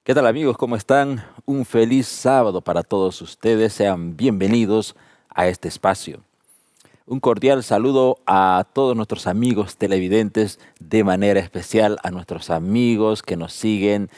¿Qué tal amigos? ¿Cómo están? Un feliz sábado para todos ustedes. Sean bienvenidos a este espacio. Un cordial saludo a todos nuestros amigos televidentes, de manera especial a nuestros amigos que nos siguen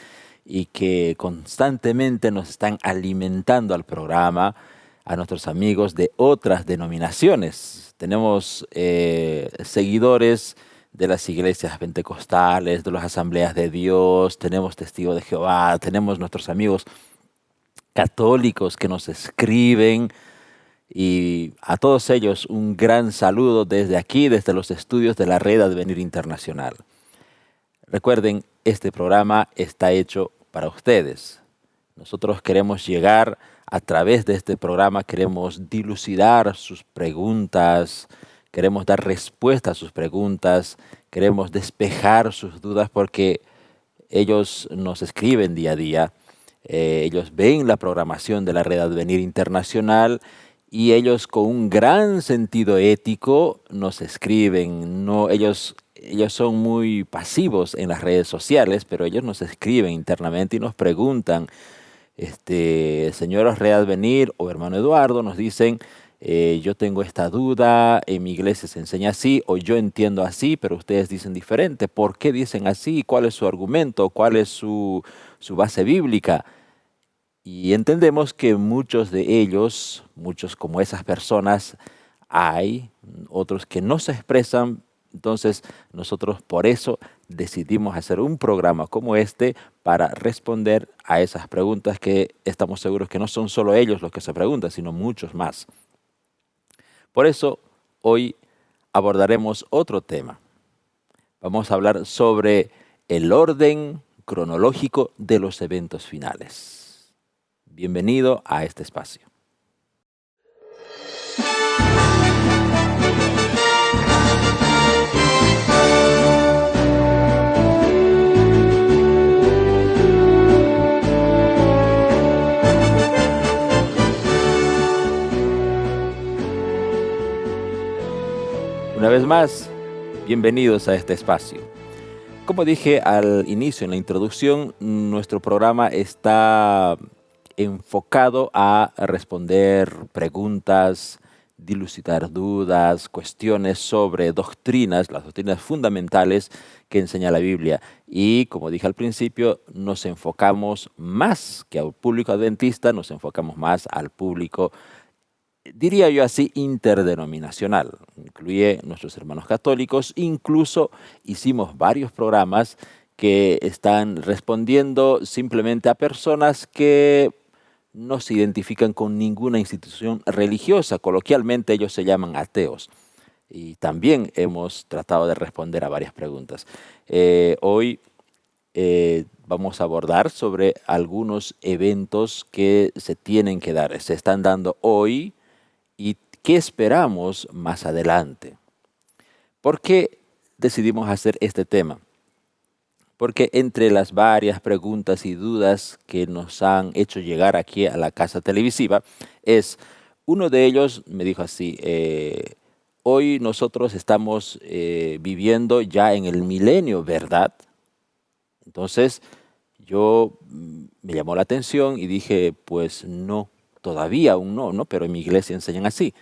y que constantemente nos están alimentando al programa, a nuestros amigos de otras denominaciones. Tenemos seguidores de las iglesias pentecostales, de las asambleas de Dios, tenemos testigos de Jehová, tenemos nuestros amigos católicos que nos escriben y a todos ellos un gran saludo desde aquí, desde los estudios de la Red Advenir Internacional. Recuerden, este programa está hecho para ustedes. Nosotros queremos llegar a través de este programa, queremos dilucidar sus preguntas, queremos dar respuesta a sus preguntas, queremos despejar sus dudas porque ellos nos escriben día a día, ellos ven la programación de la Red Advenir Internacional y ellos con un gran sentido ético nos escriben. No, ellos son muy pasivos en las redes sociales, pero ellos nos escriben internamente y nos preguntan, señor Red Advenir o hermano Eduardo, nos dicen, yo tengo esta duda, en mi iglesia se enseña así, o yo entiendo así, pero ustedes dicen diferente. ¿Por qué dicen así? ¿Cuál es su argumento? ¿Cuál es su base bíblica? Y entendemos que muchos de ellos, muchos como esas personas, hay otros que no se expresan. Entonces nosotros por eso decidimos hacer un programa como este para responder a esas preguntas que estamos seguros que no son solo ellos los que se preguntan, sino muchos más. Por eso hoy abordaremos otro tema. Vamos a hablar sobre el orden cronológico de los eventos finales. Bienvenido a este espacio. Una vez más, bienvenidos a este espacio. Como dije al inicio en la introducción, nuestro programa está enfocado a responder preguntas, dilucidar dudas, cuestiones sobre doctrinas, las doctrinas fundamentales que enseña la Biblia. Y como dije al principio, nos enfocamos más que al público adventista, nos enfocamos más al público, diría yo así, interdenominacional. Incluye nuestros hermanos católicos, incluso hicimos varios programas que están respondiendo simplemente a personas que no se identifican con ninguna institución religiosa. Coloquialmente ellos se llaman ateos. Y también hemos tratado de responder a varias preguntas. Hoy vamos a abordar sobre algunos eventos que se tienen que dar, se están dando hoy y qué esperamos más adelante. ¿Por qué decidimos hacer este tema? Porque entre las varias preguntas y dudas que nos han hecho llegar aquí a la casa televisiva, es uno de ellos me dijo así, hoy nosotros estamos viviendo ya en el milenio, ¿verdad? Entonces me llamó la atención y dije, pues no, todavía aún no, ¿no? Pero en mi iglesia enseñan así.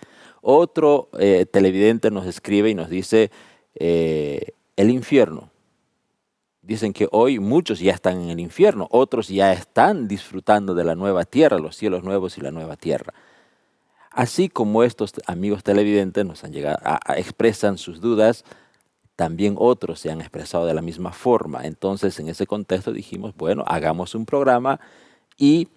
Otro televidente nos escribe y nos dice, el infierno. Dicen que hoy muchos ya están en el infierno, otros ya están disfrutando de la nueva tierra, los cielos nuevos y la nueva tierra. Así como estos amigos televidentes nos han llegado expresan sus dudas, también otros se han expresado de la misma forma. Entonces, en ese contexto dijimos, bueno, hagamos un programa y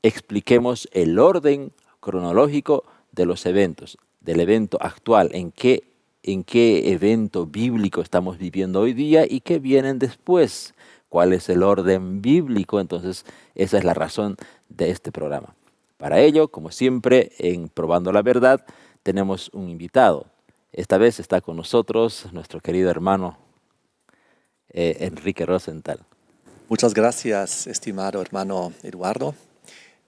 expliquemos el orden cronológico de los eventos, del evento actual, en qué evento bíblico estamos viviendo hoy día y qué vienen después, cuál es el orden bíblico. Entonces, esa es la razón de este programa. Para ello, como siempre, en Probando la Verdad, tenemos un invitado. Esta vez está con nosotros nuestro querido hermano Enrique Rosenthal. Muchas gracias, estimado hermano Eduardo.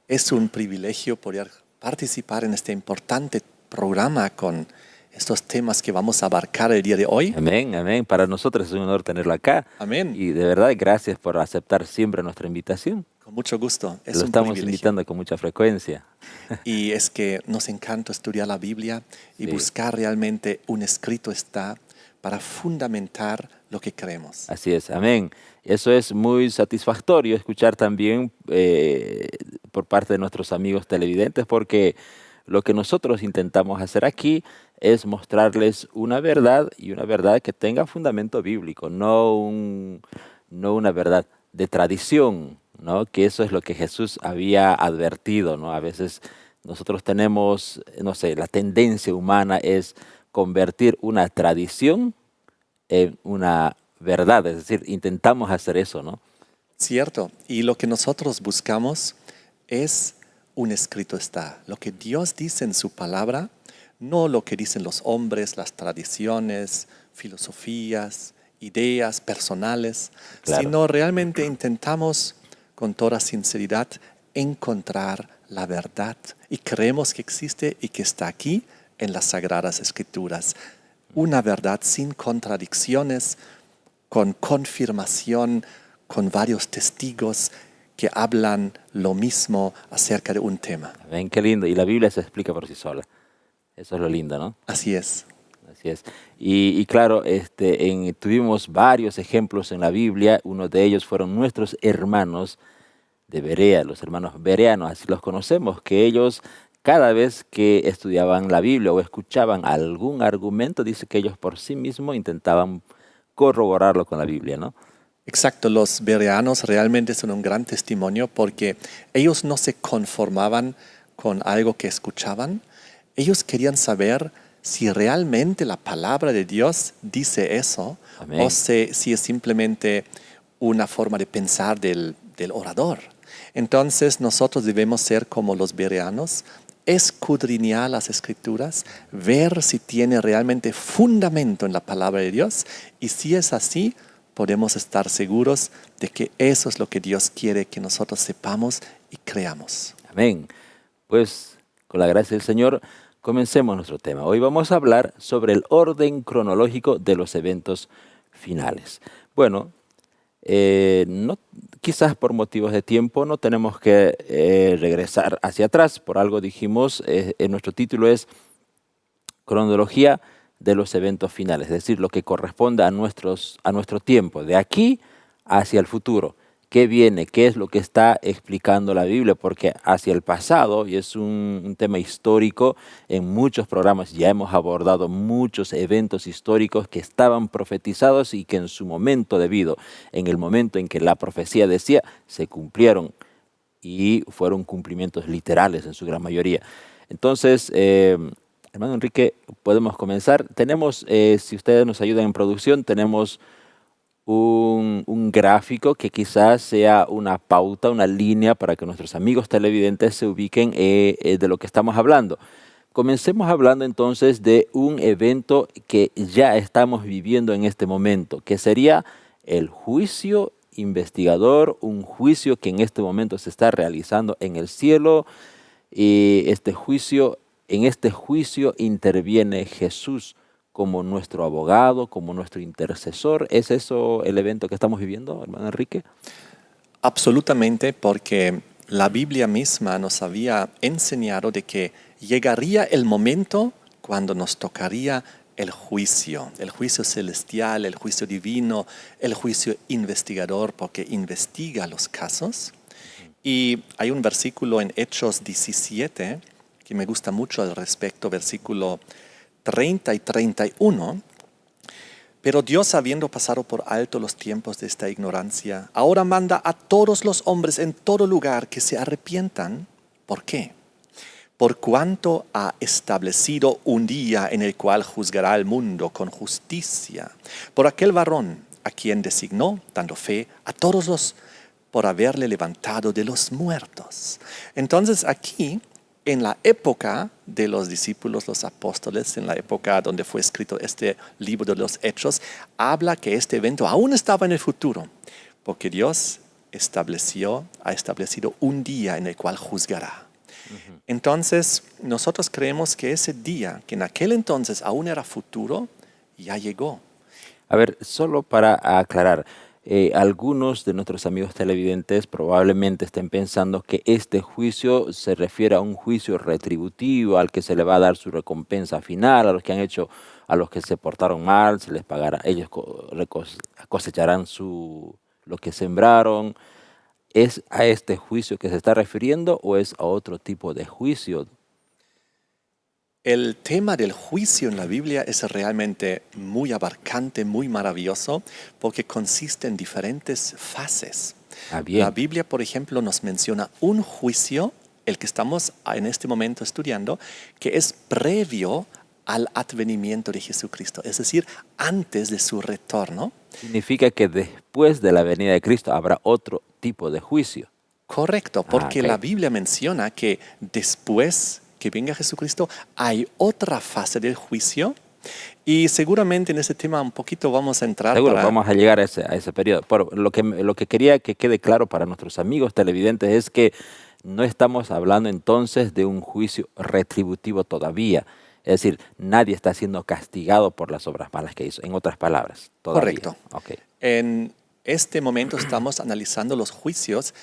Es un privilegio poder participar en este importante programa con estos temas que vamos a abarcar el día de hoy. Amén, amén. Para nosotros es un honor tenerlo acá. Amén. Y de verdad, gracias por aceptar siempre nuestra invitación. Con mucho gusto. Es Lo un estamos privilegio. invitando con mucha frecuencia. Y es que nos encanta estudiar la Biblia y Sí. buscar realmente un escrito está para fundamentar lo que creemos. Así es, amén. Eso es muy satisfactorio escuchar también por parte de nuestros amigos televidentes, porque lo que nosotros intentamos hacer aquí es mostrarles una verdad y una verdad que tenga fundamento bíblico, no una verdad de tradición, ¿no? Que eso es lo que Jesús había advertido, ¿no? A veces nosotros tenemos, no sé, la tendencia humana es convertir una tradición en una verdad, es decir, intentamos hacer eso, ¿no? Cierto. Y lo que nosotros buscamos es un escrito está. Lo que Dios dice en su palabra, no lo que dicen los hombres, las tradiciones, filosofías, ideas personales, Claro. sino realmente intentamos con toda sinceridad encontrar la verdad y creemos que existe y que está aquí en las Sagradas Escrituras. Una verdad sin contradicciones, con confirmación, con varios testigos que hablan lo mismo acerca de un tema. Ven qué lindo. Y la Biblia se explica por sí sola. Eso es lo lindo, ¿no? Así es. Así es. Y claro, tuvimos varios ejemplos en la Biblia. Uno de ellos fueron nuestros hermanos de Berea, los hermanos bereanos, así los conocemos, que ellos cada vez que estudiaban la Biblia o escuchaban algún argumento, dice que ellos por sí mismos intentaban corroborarlo con la Biblia, ¿no? Exacto, los bereanos realmente son un gran testimonio porque ellos no se conformaban con algo que escuchaban. Ellos querían saber si realmente la palabra de Dios dice eso. Amén. O si es simplemente una forma de pensar del orador. Entonces nosotros debemos ser como los bereanos, escudriñar las escrituras, ver si tiene realmente fundamento en la palabra de Dios y si es así, podemos estar seguros de que eso es lo que Dios quiere que nosotros sepamos y creamos. Amén. Pues con la gracia del Señor, comencemos nuestro tema. Hoy vamos a hablar sobre el orden cronológico de los eventos finales. Bueno, no, quizás por motivos de tiempo no tenemos que regresar hacia atrás. Por algo dijimos, nuestro título es Cronología de los eventos finales, es decir, lo que corresponde a nuestro tiempo, de aquí hacia el futuro. ¿Qué viene? ¿Qué es lo que está explicando la Biblia? Porque hacia el pasado, y es un tema histórico, en muchos programas ya hemos abordado muchos eventos históricos que estaban profetizados y que en su momento debido, en el momento en que la profecía decía, se cumplieron y fueron cumplimientos literales en su gran mayoría. Entonces, hermano Enrique, podemos comenzar. Tenemos, si ustedes nos ayudan en producción, tenemos un gráfico que quizás sea una pauta, una línea para que nuestros amigos televidentes se ubiquen de lo que estamos hablando. Comencemos hablando entonces de un evento que ya estamos viviendo en este momento, que sería el juicio investigador, un juicio que en este momento se está realizando en el cielo. Y en este juicio interviene Jesús como nuestro abogado, como nuestro intercesor. ¿Es eso el evento que estamos viviendo, hermano Enrique? Absolutamente, porque la Biblia misma nos había enseñado de que llegaría el momento cuando nos tocaría el juicio celestial, el juicio divino, el juicio investigador, porque investiga los casos. Y hay un versículo en Hechos 17 que me gusta mucho al respecto, versículo 30 y 31. Pero Dios, habiendo pasado por alto los tiempos de esta ignorancia, ahora manda a todos los hombres en todo lugar que se arrepientan. ¿Por qué? Por cuanto ha establecido un día en el cual juzgará al mundo con justicia, por aquel varón a quien designó, dando fe a todos los por haberle levantado de los muertos. Entonces aquí, en la época de los discípulos, los apóstoles, en la época donde fue escrito este libro de los Hechos, habla que este evento aún estaba en el futuro, porque Dios ha establecido un día en el cual juzgará. Entonces, nosotros creemos que ese día, que en aquel entonces aún era futuro, ya llegó. A ver, solo para aclarar, algunos de nuestros amigos televidentes probablemente estén pensando que este juicio se refiere a un juicio retributivo, al que se le va a dar su recompensa final, a los que han hecho, a los que se portaron mal, se les pagará, ellos cosecharán lo que sembraron. ¿Es a este juicio que se está refiriendo o es a otro tipo de juicio? El tema del juicio en la Biblia es realmente muy abarcante, muy maravilloso, porque consiste en diferentes fases. Ah, La bien. Biblia, por ejemplo, nos menciona un juicio, el que estamos en este momento estudiando, que es previo al advenimiento de Jesucristo, es decir, antes de su retorno. Significa que después de la venida de Cristo habrá otro tipo de juicio. Correcto, Ah, porque la ok. Biblia menciona que después que venga Jesucristo hay otra fase del juicio y seguramente en ese tema un poquito vamos a entrar Seguro, para... vamos a llegar a ese periodo. Pero lo que quería que quede claro para nuestros amigos televidentes es que no estamos hablando entonces de un juicio retributivo todavía. Es decir, nadie está siendo castigado por las obras malas que hizo. En otras palabras, todavía. Correcto. Ok. En este momento estamos analizando los juicios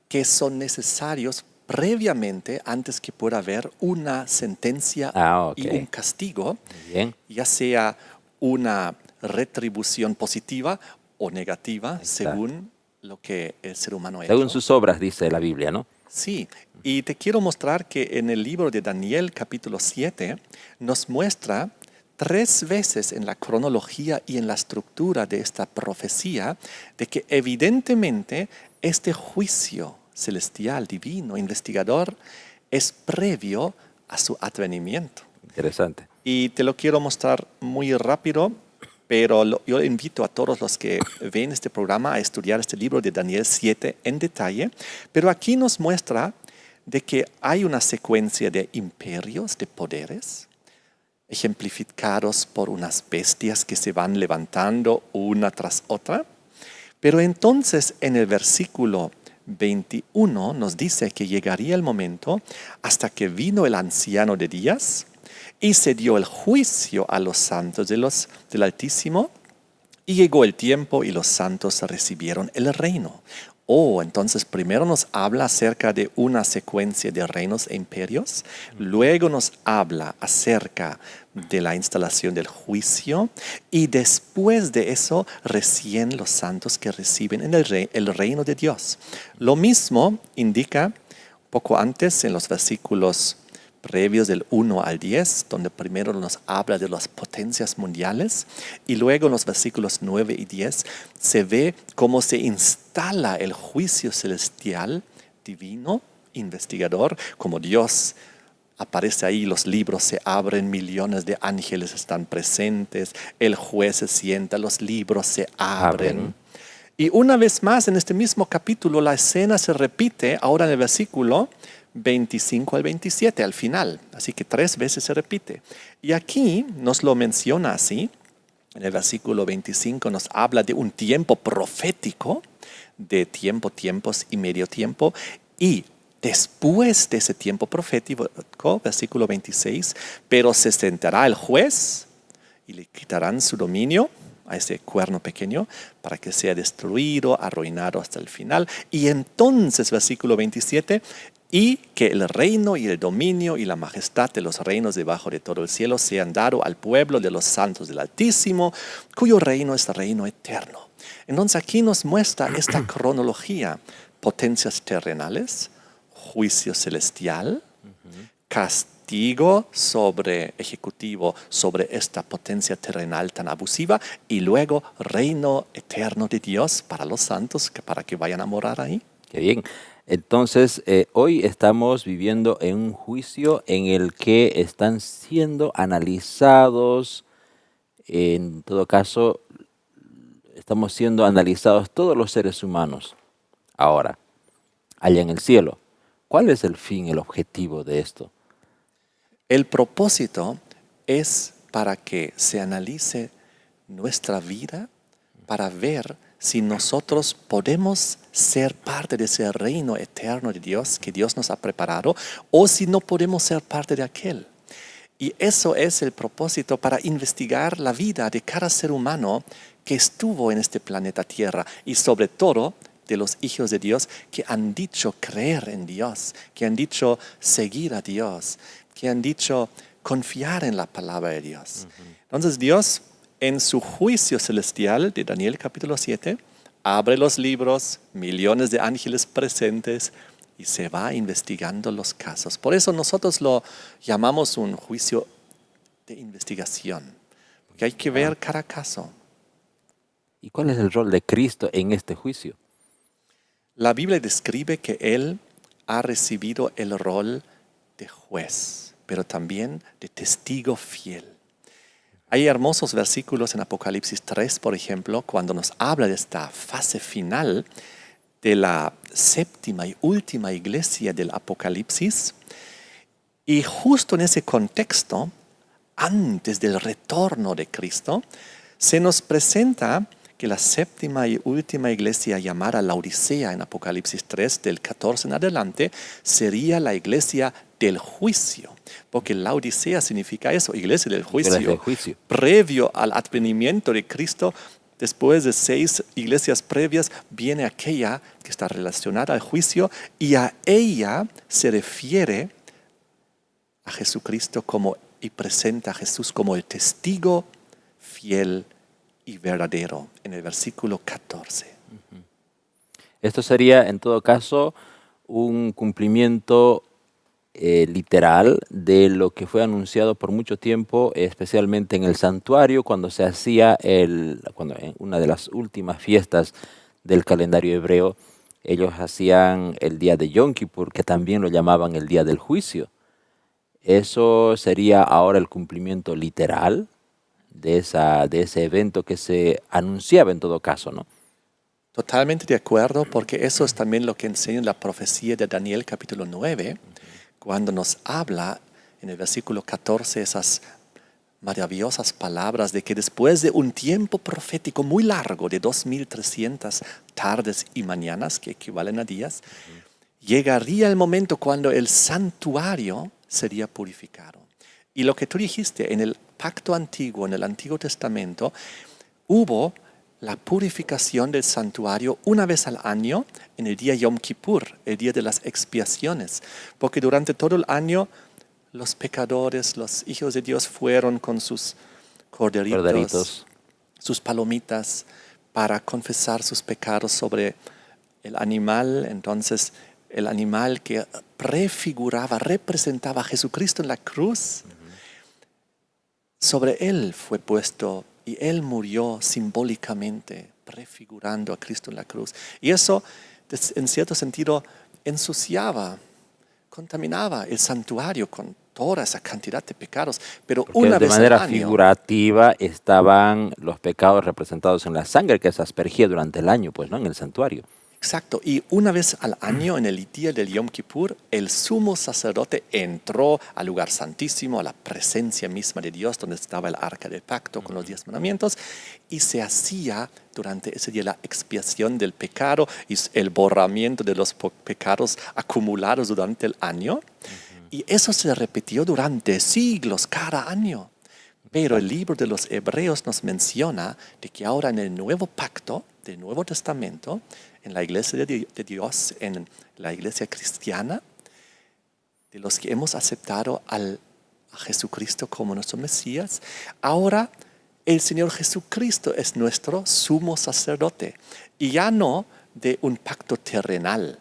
que son necesarios previamente antes que pueda haber una sentencia Ah, y un ok. castigo, Muy bien. ya sea una retribución positiva o negativa Exacto. según lo que el ser humano ha Según hecho. sus obras, dice la Biblia, ¿no? Sí, y te quiero mostrar que en el libro de Daniel capítulo 7 nos muestra 3 veces en la cronología y en la estructura de esta profecía de que evidentemente este juicio celestial, divino, investigador, es previo a su advenimiento. Interesante. Y te lo quiero mostrar muy rápido, pero yo invito a todos los que ven este programa a estudiar este libro de Daniel 7 en detalle. Pero aquí nos muestra de que hay una secuencia de imperios, de poderes, ejemplificados por unas bestias que se van levantando una tras otra. Pero entonces en el versículo 21 nos dice que llegaría el momento hasta que vino el anciano de días y se dio el juicio a los santos del Altísimo y llegó el tiempo y los santos recibieron el reino. Oh, entonces primero nos habla acerca de una secuencia de reinos e imperios, luego nos habla acerca de la instalación del juicio y después de eso recién los santos que reciben en el reino de Dios. Lo mismo indica poco antes en los versículos previos del 1 al 10, donde primero nos habla de las potencias mundiales y luego en los versículos 9 y 10 se ve cómo se instala el juicio celestial divino, investigador, como Dios aparece ahí, los libros se abren, millones de ángeles están presentes, el juez se sienta, los libros se abren. Abren. Y una vez más en este mismo capítulo la escena se repite ahora en el versículo 25 al 27 al final. Así que 3 veces se repite. Y aquí nos lo menciona así. En el versículo 25 nos habla de un tiempo profético, de tiempo, tiempos y medio tiempo. Y después de ese tiempo profético, versículo 26, pero se sentará el juez y le quitarán su dominio a ese cuerno pequeño para que sea destruido, arruinado hasta el final. Y entonces, versículo 27, y que el reino y el dominio y la majestad de los reinos debajo de todo el cielo sean dados al pueblo de los santos del Altísimo, cuyo reino es reino eterno. Entonces aquí nos muestra esta cronología: potencias terrenales, juicio celestial, castigo ejecutivo sobre esta potencia terrenal tan abusiva y luego reino eterno de Dios para los santos, para que vayan a morar ahí. Qué bien. Entonces, hoy estamos viviendo en un juicio en el que están siendo analizados, en todo caso, estamos siendo analizados todos los seres humanos. Ahora, allá en el cielo, ¿cuál es el fin, el objetivo de esto? El propósito es para que se analice nuestra vida para ver si nosotros podemos ser parte de ese reino eterno de Dios que Dios nos ha preparado o si no podemos ser parte de aquel. Y eso es el propósito para investigar la vida de cada ser humano que estuvo en este planeta Tierra y sobre todo de los hijos de Dios que han dicho creer en Dios, que han dicho seguir a Dios, que han dicho confiar en la palabra de Dios. Entonces Dios, en su juicio celestial de Daniel capítulo 7, abre los libros, millones de ángeles presentes y se va investigando los casos. Por eso nosotros lo llamamos un juicio de investigación, porque hay que ver cada caso. ¿Y cuál es el rol de Cristo en este juicio? La Biblia describe que Él ha recibido el rol de juez, pero también de testigo fiel. Hay hermosos versículos en Apocalipsis 3, por ejemplo, cuando nos habla de esta fase final de la séptima y última iglesia del Apocalipsis. Y justo en ese contexto, antes del retorno de Cristo, se nos presenta que la séptima y última iglesia llamada Laodicea en Apocalipsis 3, del 14 en adelante, sería la iglesia del juicio. Porque Laodicea significa eso, iglesia del juicio. Previo al advenimiento de Cristo, después de 6 iglesias previas, viene aquella que está relacionada al juicio y a ella se refiere a Jesucristo y presenta a Jesús como el testigo fiel y verdadero en el versículo 14. Esto sería, en todo caso, un cumplimiento literal de lo que fue anunciado por mucho tiempo, especialmente en el santuario, cuando se hacía cuando en una de las últimas fiestas del calendario hebreo, ellos hacían el día de Yom Kippur, que también lo llamaban el día del juicio. Eso sería ahora el cumplimiento literal de ese evento que se anunciaba en todo caso, ¿no? Totalmente de acuerdo, porque eso es también lo que enseña la profecía de Daniel capítulo 9, cuando nos habla en el versículo 14 esas maravillosas palabras de que después de un tiempo profético muy largo de 2300 tardes y mañanas, que equivalen a días, llegaría el momento cuando el santuario sería purificado. Y lo que tú dijiste, en el pacto antiguo, en el Antiguo Testamento, hubo la purificación del santuario una vez al año en el día Yom Kippur, el día de las expiaciones, porque durante todo el año los pecadores, los hijos de Dios fueron con sus corderitos, sus palomitas, para confesar sus pecados sobre el animal. Entonces, el animal que representaba a Jesucristo en la cruz, sobre él fue puesto y él murió simbólicamente, prefigurando a Cristo en la cruz. Y eso, en cierto sentido, ensuciaba, contaminaba el santuario con toda esa cantidad de pecados. Pero porque una vez al año, de manera figurativa estaban los pecados representados en la sangre que se aspergía durante el año, pues, ¿no? En el santuario. Exacto, y una vez al año, en el día del Yom Kippur, el sumo sacerdote entró al lugar santísimo, a la presencia misma de Dios, donde estaba el arca del pacto con los 10 mandamientos, y se hacía durante ese día la expiación del pecado y el borramiento de los pecados acumulados durante el año. Y eso se repitió durante siglos, cada año. Pero el libro de los Hebreos nos menciona de que ahora en el nuevo pacto del Nuevo Testamento, en la iglesia de Dios, en la iglesia cristiana, de los que hemos aceptado a Jesucristo como nuestro Mesías, ahora el Señor Jesucristo es nuestro sumo sacerdote. Y ya no de un pacto terrenal,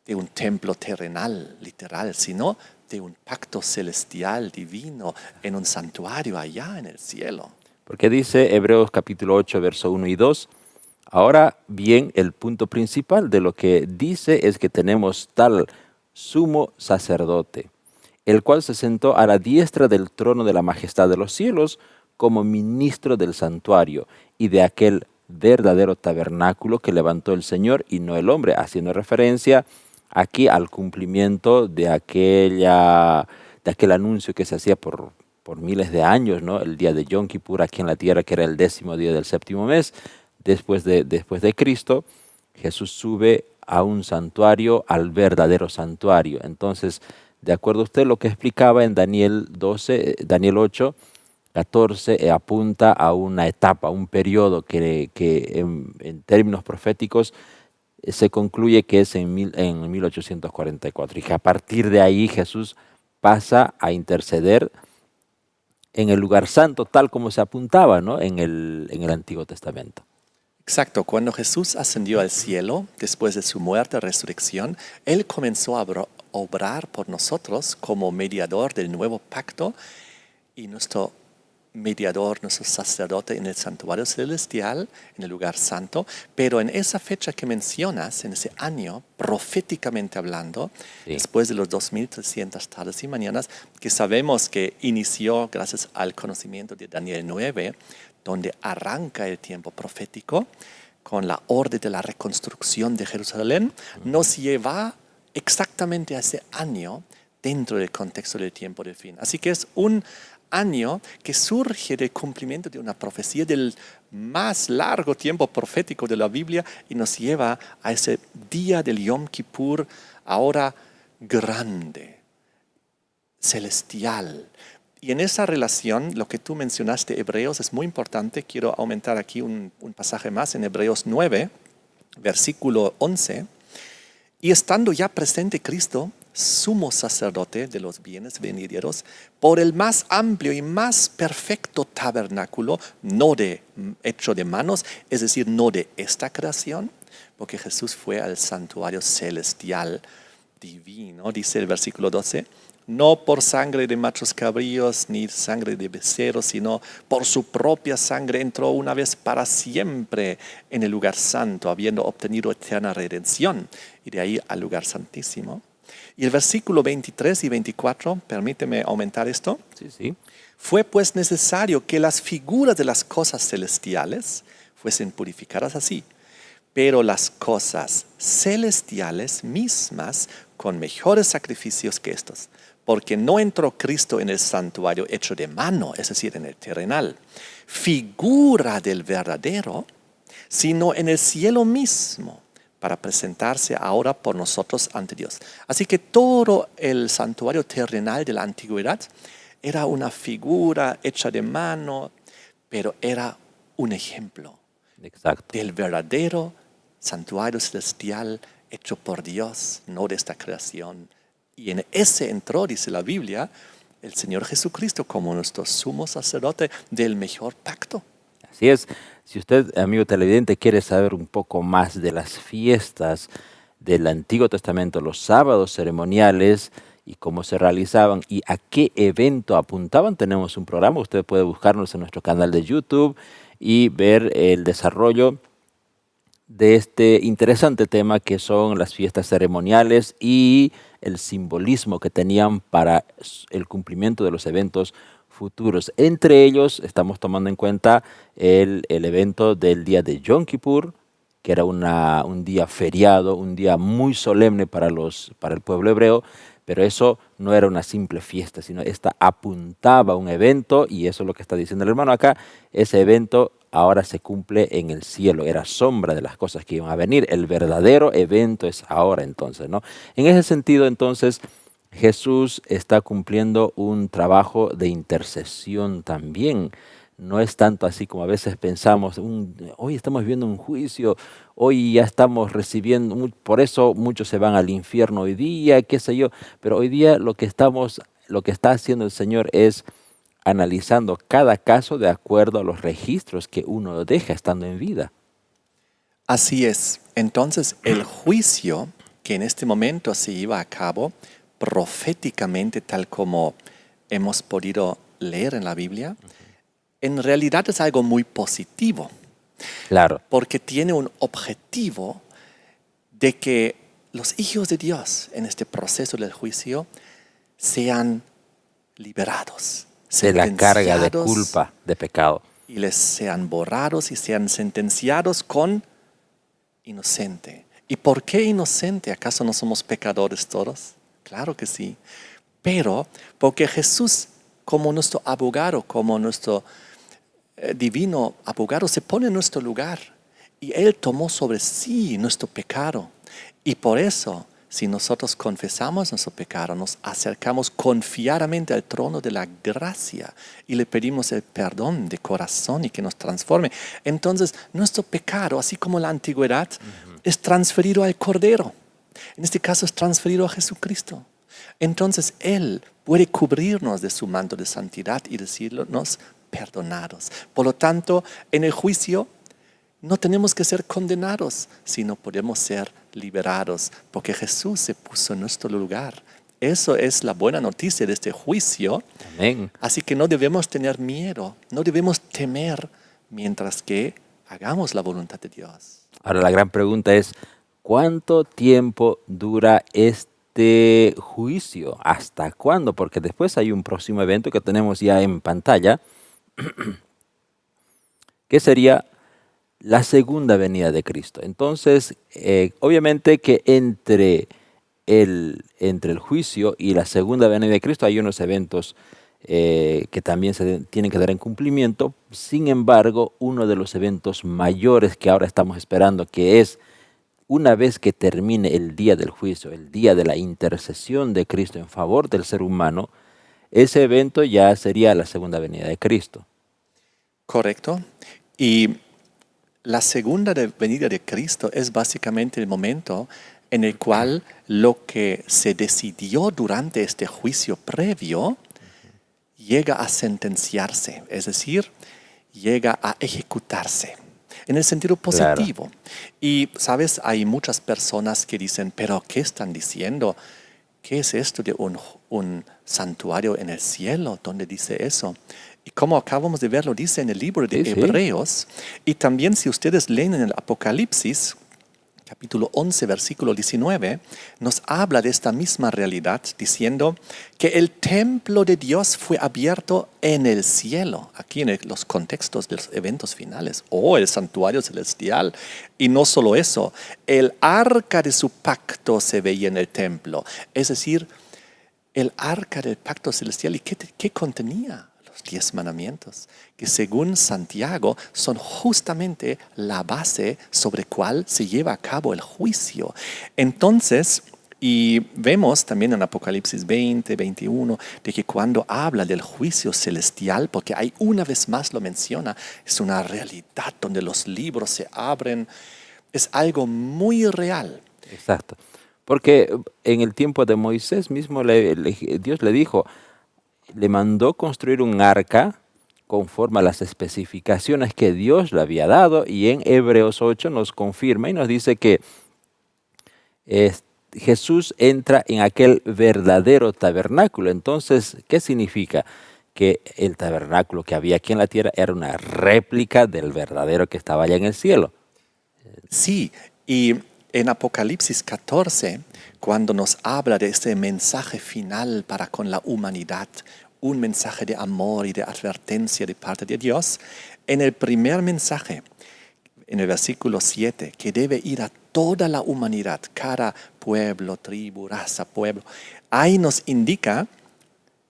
de un templo terrenal, literal, sino de un pacto celestial, divino, en un santuario allá en el cielo. Porque dice Hebreos capítulo 8, verso 1 y 2, ahora bien, el punto principal de lo que dice es que tenemos tal sumo sacerdote, el cual se sentó a la diestra del trono de la majestad de los cielos como ministro del santuario y de aquel verdadero tabernáculo que levantó el Señor y no el hombre, haciendo referencia aquí al cumplimiento de aquel anuncio que se hacía por miles de años, ¿no? El día de Yom Kippur aquí en la tierra, que era el 10º día del 7º mes, después de Cristo, Jesús sube a un santuario, al verdadero santuario. Entonces, de acuerdo a usted lo que explicaba en Daniel 12, Daniel 8, 14, apunta a una etapa, un periodo que en términos proféticos se concluye que es en 1844 y que a partir de ahí Jesús pasa a interceder en el lugar santo, tal como se apuntaba, ¿no?, en el Antiguo Testamento. Exacto, cuando Jesús ascendió al cielo, después de su muerte y resurrección, Él comenzó a obrar por nosotros como mediador del nuevo pacto y nuestro mediador, nuestro sacerdote en el santuario celestial, en el lugar santo. Pero en esa fecha que mencionas, en ese año, proféticamente hablando, Sí. después de los 2300 tardes y mañanas, que sabemos que inició gracias al conocimiento de Daniel 9, donde arranca el tiempo profético con la orden de la reconstrucción de Jerusalén, nos lleva exactamente a ese año dentro del contexto del tiempo del fin. Así que es un año que surge del cumplimiento de una profecía del más largo tiempo profético de la Biblia y nos lleva a ese día del Yom Kippur, ahora grande, celestial. Y en esa relación, lo que tú mencionaste, Hebreos, es muy importante. Quiero aumentar aquí un pasaje más en Hebreos 9, versículo 11. Y estando ya presente Cristo, sumo sacerdote de los bienes venideros, por el más amplio y más perfecto tabernáculo, no hecho de manos, es decir, no de esta creación, porque Jesús fue al santuario celestial divino, dice el versículo 12, no por sangre de machos cabríos ni sangre de becerros, sino por su propia sangre entró una vez para siempre en el lugar santo, habiendo obtenido eterna redención, y de ahí al lugar santísimo. Y el versículo 23 y 24, permíteme aumentar esto. Sí, sí. Fue pues necesario que las figuras de las cosas celestiales fuesen purificadas así, pero las cosas celestiales mismas con mejores sacrificios que estos, porque no entró Cristo en el santuario hecho de mano, es decir, en el terrenal, figura del verdadero, sino en el cielo mismo, para presentarse ahora por nosotros ante Dios. Así que todo el santuario terrenal de la antigüedad era una figura hecha de mano, pero era un ejemplo Exacto. del verdadero santuario celestial hecho por Dios, no de esta creación. Y en ese entró, dice la Biblia, el Señor Jesucristo como nuestro sumo sacerdote del mejor pacto. Así es. Si usted, amigo televidente, quiere saber un poco más de las fiestas del Antiguo Testamento, los sábados ceremoniales y cómo se realizaban y a qué evento apuntaban, tenemos un programa. Usted puede buscarnos en nuestro canal de YouTube y ver el desarrollo de este interesante tema que son las fiestas ceremoniales y el simbolismo que tenían para el cumplimiento de los eventos futuros. Entre ellos estamos tomando en cuenta el evento del día de Yom Kippur, que era un día feriado, un día muy solemne para el pueblo hebreo, pero eso no era una simple fiesta, sino esta apuntaba a un evento, y eso es lo que está diciendo el hermano acá. Ese evento ahora se cumple en el cielo, era sombra de las cosas que iban a venir. El verdadero evento es ahora entonces, ¿no? En ese sentido, entonces, Jesús está cumpliendo un trabajo de intercesión también. No es tanto así como a veces pensamos, hoy estamos viendo un juicio, hoy ya estamos recibiendo, por eso muchos se van al infierno hoy día, qué sé yo, pero hoy día lo que está haciendo el Señor es analizando cada caso de acuerdo a los registros que uno deja estando en vida. Así es. Entonces, el juicio que en este momento se lleva a cabo proféticamente, tal como hemos podido leer en la Biblia, en realidad es algo muy positivo. Claro. Porque tiene un objetivo de que los hijos de Dios en este proceso del juicio sean liberados, De la carga de sentenciados, culpa, de pecado. y les sean borrados y sean sentenciados con inocente. ¿Y por qué inocente? ¿Acaso no somos pecadores todos? Claro que sí. Pero porque Jesús, como nuestro abogado, como nuestro divino abogado, se pone en nuestro lugar Y Él tomó sobre sí nuestro pecado. Y por eso, si nosotros confesamos nuestro pecado, nos acercamos confiadamente al trono de la gracia y le pedimos el perdón de corazón y que nos transforme. Entonces, nuestro pecado, así como la antigüedad, es transferido al Cordero. En este caso es transferido a Jesucristo. Entonces Él puede cubrirnos de su manto de santidad y decirnos perdonados. Por lo tanto, en el juicio no tenemos que ser condenados, sino podemos ser liberados, porque Jesús se puso en nuestro lugar. Eso es la buena noticia de este juicio. Amén. Así que no debemos tener miedo, no debemos temer mientras que hagamos la voluntad de Dios. Ahora la gran pregunta es, ¿cuánto tiempo dura este juicio? ¿Hasta cuándo? Porque después hay un próximo evento que tenemos ya en pantalla, que sería la segunda venida de Cristo. Entonces, obviamente que entre el juicio y la segunda venida de Cristo hay unos eventos que también se tienen que dar en cumplimiento. Sin embargo, uno de los eventos mayores que ahora estamos esperando, que es una vez que termine el día del juicio, el día de la intercesión de Cristo en favor del ser humano, ese evento ya sería la segunda venida de Cristo. Correcto. Y la segunda venida de Cristo es básicamente el momento en el cual lo que se decidió durante este juicio previo llega a sentenciarse, es decir, llega a ejecutarse en el sentido positivo. Claro. Y, ¿sabes? Hay muchas personas que dicen, pero ¿qué están diciendo? ¿Qué es esto de un santuario en el cielo? ¿Dónde dice eso? Y como acabamos de verlo, dice en el libro de Hebreos, y también si ustedes leen en el Apocalipsis, capítulo 11, versículo 19, nos habla de esta misma realidad, diciendo que el templo de Dios fue abierto en el cielo, aquí en los contextos de los eventos finales, el santuario celestial. Y no solo eso, el arca de su pacto se veía en el templo, es decir, el arca del pacto celestial. ¿Y qué contenía? Los 10 mandamientos, que según Santiago son justamente la base sobre cual se lleva a cabo el juicio. Entonces, y vemos también en Apocalipsis 20, 21, de que cuando habla del juicio celestial, porque ahí una vez más lo menciona, es una realidad donde los libros se abren, es algo muy real. Exacto. Porque en el tiempo de Moisés mismo Dios le dijo, le mandó construir un arca conforme a las especificaciones que Dios le había dado, y en Hebreos 8 nos confirma y nos dice que Jesús entra en aquel verdadero tabernáculo. Entonces, ¿qué significa? Que el tabernáculo que había aquí en la tierra era una réplica del verdadero que estaba allá en el cielo. Sí, y en Apocalipsis 14, cuando nos habla de este mensaje final para con la humanidad, un mensaje de amor y de advertencia de parte de Dios, en el primer mensaje, en el versículo 7, que debe ir a toda la humanidad, cada pueblo, tribu, raza, pueblo, ahí nos indica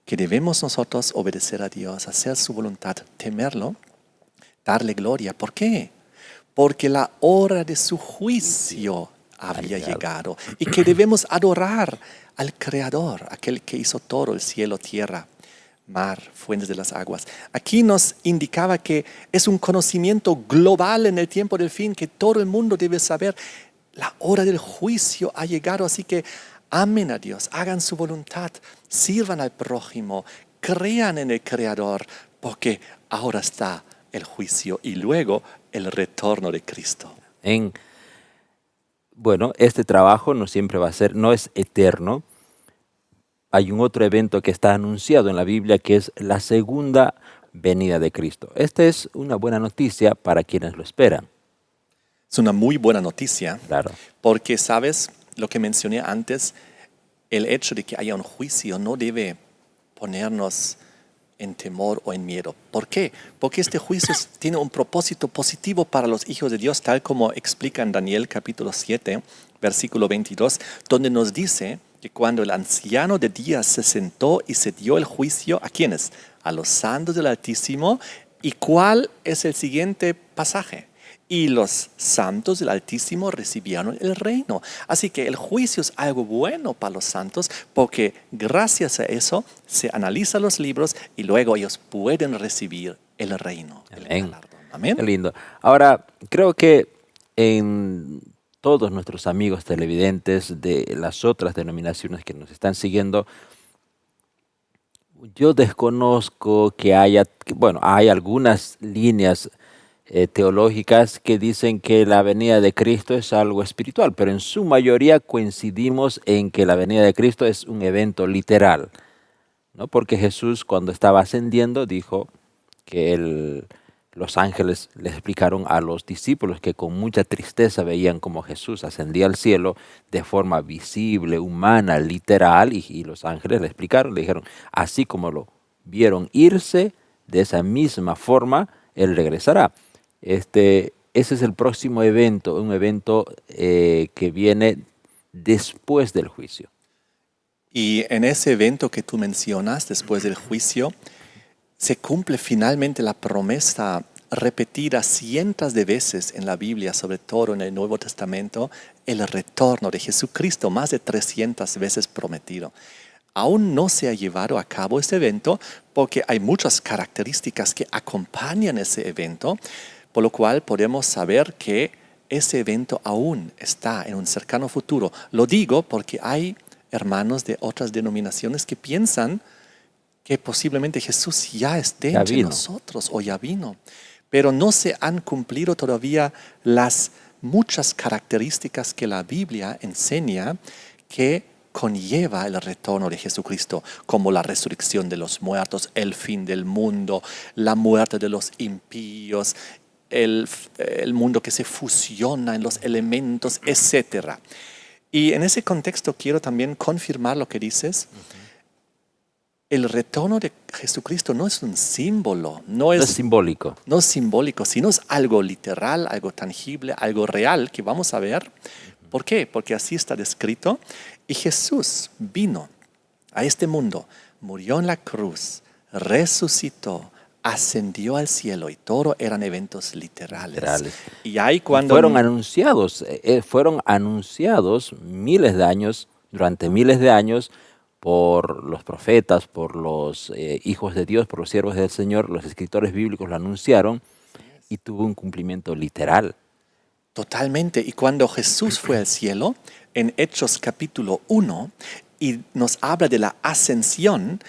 que debemos nosotros obedecer a Dios, hacer su voluntad, temerlo, darle gloria. ¿Por qué? Porque la hora de su juicio había llegado y que debemos adorar al Creador, aquel que hizo todo, el cielo, tierra, mar, fuentes de las aguas. Aquí nos indicaba que es un conocimiento global en el tiempo del fin, que todo el mundo debe saber. La hora del juicio ha llegado, así que amen a Dios, hagan su voluntad, sirvan al prójimo, crean en el Creador, porque ahora está el juicio y luego el retorno de Cristo. Bueno, este trabajo no siempre va a ser, no es eterno. Hay un otro evento que está anunciado en la Biblia, que es la segunda venida de Cristo. Esta es una buena noticia para quienes lo esperan. Es una muy buena noticia, claro, porque, ¿sabes? Lo que mencioné antes, el hecho de que haya un juicio no debe ponernos en temor o en miedo. ¿Por qué? Porque este juicio tiene un propósito positivo para los hijos de Dios, tal como explica en Daniel capítulo 7, versículo 22, donde nos dice que cuando el anciano de días se sentó y se dio el juicio, ¿a quiénes? A los santos del Altísimo. ¿Y cuál es el siguiente pasaje? y los santos del Altísimo recibieron el reino. Así que el juicio es algo bueno para los santos porque gracias a eso se analizan los libros y luego ellos pueden recibir el reino, el Amén. galardón. Amén. Qué lindo. Ahora, creo que en todos nuestros amigos televidentes de las otras denominaciones que nos están siguiendo, yo desconozco que haya, bueno, hay algunas líneas teológicas que dicen que la venida de Cristo es algo espiritual, pero en su mayoría coincidimos en que la venida de Cristo es un evento literal, ¿no? Porque Jesús cuando estaba ascendiendo dijo que los ángeles le explicaron a los discípulos que con mucha tristeza veían como Jesús ascendía al cielo de forma visible, humana, literal, y los ángeles le explicaron, le dijeron, así como lo vieron irse, de esa misma forma Él regresará. Ese es el próximo evento, un evento que viene después del juicio. Y en ese evento que tú mencionas, después del juicio, se cumple finalmente la promesa repetida cientos de veces en la Biblia, sobre todo en el Nuevo Testamento, el retorno de Jesucristo, más de 300 veces prometido. Aún no se ha llevado a cabo ese evento porque hay muchas características que acompañan ese evento, por lo cual podemos saber que ese evento aún está en un cercano futuro. Lo digo porque hay hermanos de otras denominaciones que piensan que posiblemente Jesús ya esté entre nosotros o ya vino, pero no se han cumplido todavía las muchas características que la Biblia enseña que conlleva el retorno de Jesucristo, como la resurrección de los muertos, el fin del mundo, la muerte de los impíos, el mundo que se fusiona en los elementos, etc. Y en ese contexto quiero también confirmar lo que dices. El retorno de Jesucristo no es un símbolo, no es simbólico. No es simbólico, sino es algo literal, algo tangible, algo real que vamos a ver. ¿Por qué? Porque así está descrito. Y Jesús vino a este mundo, murió en la cruz, resucitó, ascendió al cielo y todo eran eventos literales. Y ahí cuando fueron anunciados miles de años, durante miles de años, por los profetas, por los hijos de Dios, por los siervos del Señor, los escritores bíblicos lo anunciaron y tuvo un cumplimiento literal. Totalmente. Y cuando Jesús fue al cielo, en Hechos capítulo 1, y nos habla de la ascensión,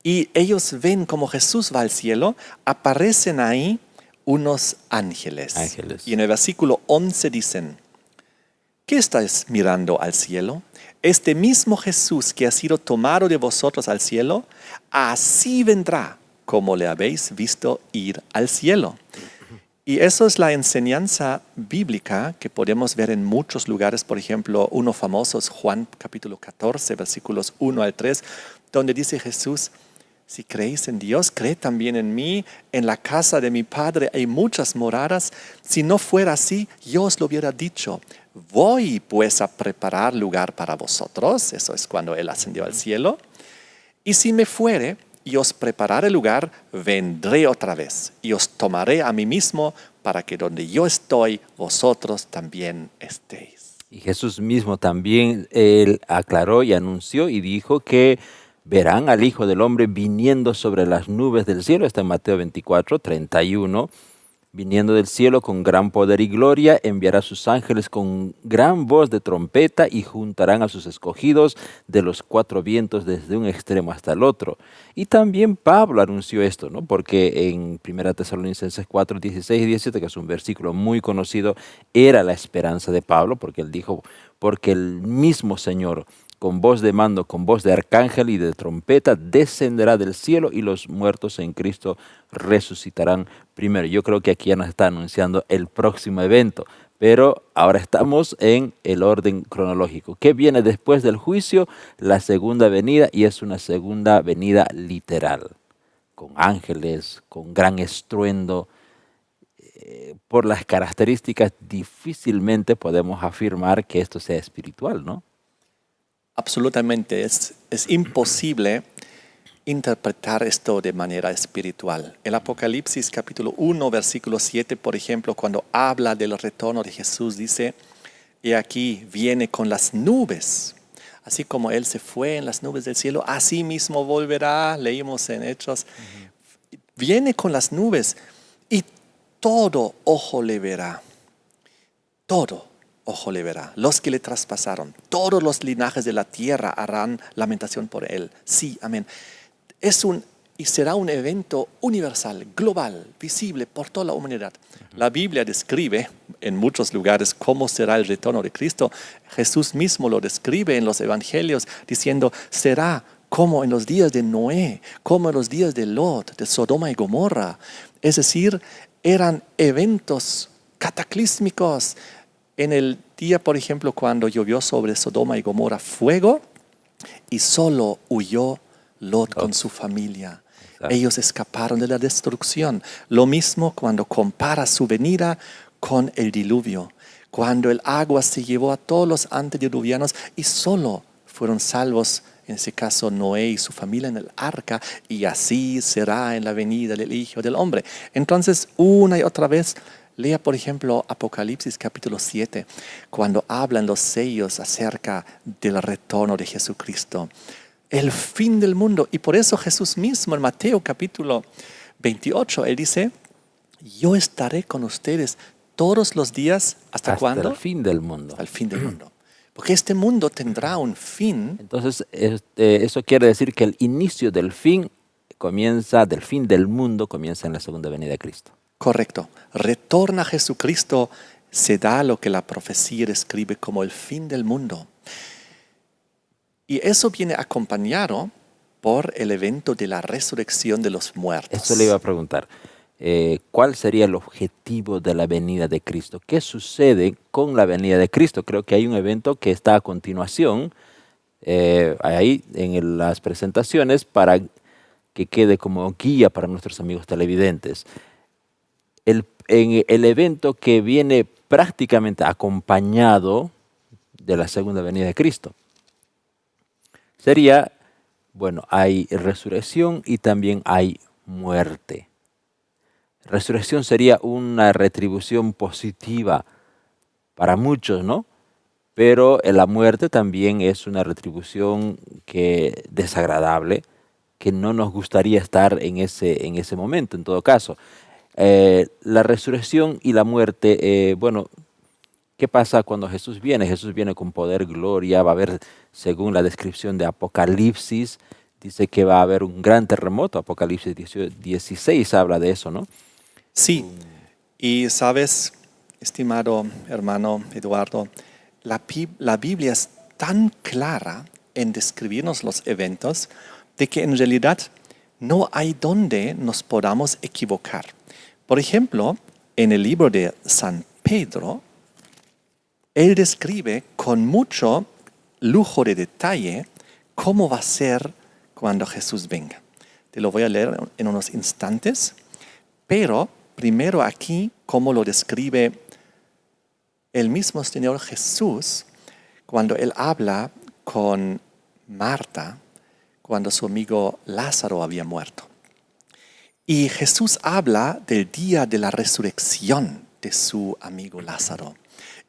y ellos ven como Jesús va al cielo, aparecen ahí unos ángeles. Y en el versículo 11 dicen, ¿qué estáis mirando al cielo? Este mismo Jesús que ha sido tomado de vosotros al cielo, así vendrá como le habéis visto ir al cielo. Y eso es la enseñanza bíblica que podemos ver en muchos lugares. Por ejemplo, uno famoso es Juan capítulo 14, versículos 1 al 3, donde dice Jesús, si creéis en Dios, creed también en mí. En la casa de mi Padre hay muchas moradas. Si no fuera así, yo os lo hubiera dicho. Voy pues a preparar lugar para vosotros. Eso es cuando Él ascendió al cielo. Y si me fuere y os prepararé lugar, vendré otra vez y os tomaré a mí mismo para que donde yo estoy, vosotros también estéis. Y Jesús mismo también Él aclaró y anunció y dijo que verán al Hijo del Hombre viniendo sobre las nubes del cielo. Está en Mateo 24, 31. Viniendo del cielo con gran poder y gloria, enviará a sus ángeles con gran voz de trompeta y juntarán a sus escogidos de los cuatro vientos desde un extremo hasta el otro. Y también Pablo anunció esto, ¿no? Porque en 1 Tesalonicenses 4, 16 y 17, que es un versículo muy conocido, era la esperanza de Pablo, porque él dijo, porque el mismo Señor, con voz de mando, con voz de arcángel y de trompeta, descenderá del cielo y los muertos en Cristo resucitarán primero. Yo creo que aquí ya nos está anunciando el próximo evento, pero ahora estamos en el orden cronológico. ¿Qué viene después del juicio? La segunda venida, y es una segunda venida literal, con ángeles, con gran estruendo. Por las características, difícilmente podemos afirmar que esto sea espiritual, ¿no? Absolutamente, es imposible interpretar esto de manera espiritual. El Apocalipsis capítulo 1, versículo 7, por ejemplo, cuando habla del retorno de Jesús, dice, y aquí viene con las nubes. Así como Él se fue en las nubes del cielo, así mismo volverá, leímos en Hechos. Viene con las nubes y todo ojo le verá. Todo ojo le verá. Los que le traspasaron, todos los linajes de la tierra harán lamentación por Él. Sí, amén. Y será un evento universal, global, visible por toda la humanidad. La Biblia describe en muchos lugares cómo será el retorno de Cristo. Jesús mismo lo describe en los evangelios diciendo, será como en los días de Noé, como en los días de Lot, de Sodoma y Gomorra. Es decir, eran eventos cataclísmicos. En el día, por ejemplo, cuando llovió sobre Sodoma y Gomorra fuego y solo huyó Lot con su familia. Ellos escaparon de la destrucción. Lo mismo cuando compara su venida con el diluvio, cuando el agua se llevó a todos los antediluvianos y solo fueron salvos, en ese caso Noé y su familia en el arca, y así será en la venida del Hijo del Hombre. Entonces, una y otra vez, lea por ejemplo Apocalipsis capítulo 7, cuando hablan los sellos acerca del retorno de Jesucristo. El fin del mundo. Y por eso Jesús mismo en Mateo capítulo 28, Él dice, yo estaré con ustedes todos los días. ¿Hasta cuándo? Hasta el fin del mundo. Hasta el fin del mundo. Porque este mundo tendrá un fin. Entonces, eso quiere decir que el inicio del fin del mundo comienza en la segunda venida de Cristo. Correcto. Retorna Jesucristo, se da lo que la profecía describe como el fin del mundo. Y eso viene acompañado por el evento de la resurrección de los muertos. Eso le iba a preguntar. ¿Cuál sería el objetivo de la venida de Cristo? ¿Qué sucede con la venida de Cristo? Creo que hay un evento que está a continuación, ahí en las presentaciones, para que quede como guía para nuestros amigos televidentes. El evento que viene prácticamente acompañado de la segunda venida de Cristo sería, bueno, hay resurrección y también hay muerte. Resurrección sería una retribución positiva para muchos, ¿no? Pero la muerte también es una retribución desagradable, que no nos gustaría estar en ese momento, en todo caso. La resurrección y la muerte, bueno, ¿qué pasa cuando Jesús viene? Jesús viene con poder, gloria, va a haber, según la descripción de Apocalipsis, dice que va a haber un gran terremoto. Apocalipsis 16 habla de eso, ¿no? Sí, y sabes, estimado hermano Eduardo, la Biblia es tan clara en describirnos los eventos de que en realidad no hay donde nos podamos equivocar. Por ejemplo, en el libro de San Pedro, él describe con mucho lujo de detalle cómo va a ser cuando Jesús venga. Te lo voy a leer en unos instantes, pero primero aquí, cómo lo describe el mismo Señor Jesús cuando Él habla con Marta, cuando su amigo Lázaro había muerto. Y Jesús habla del día de la resurrección de su amigo Lázaro.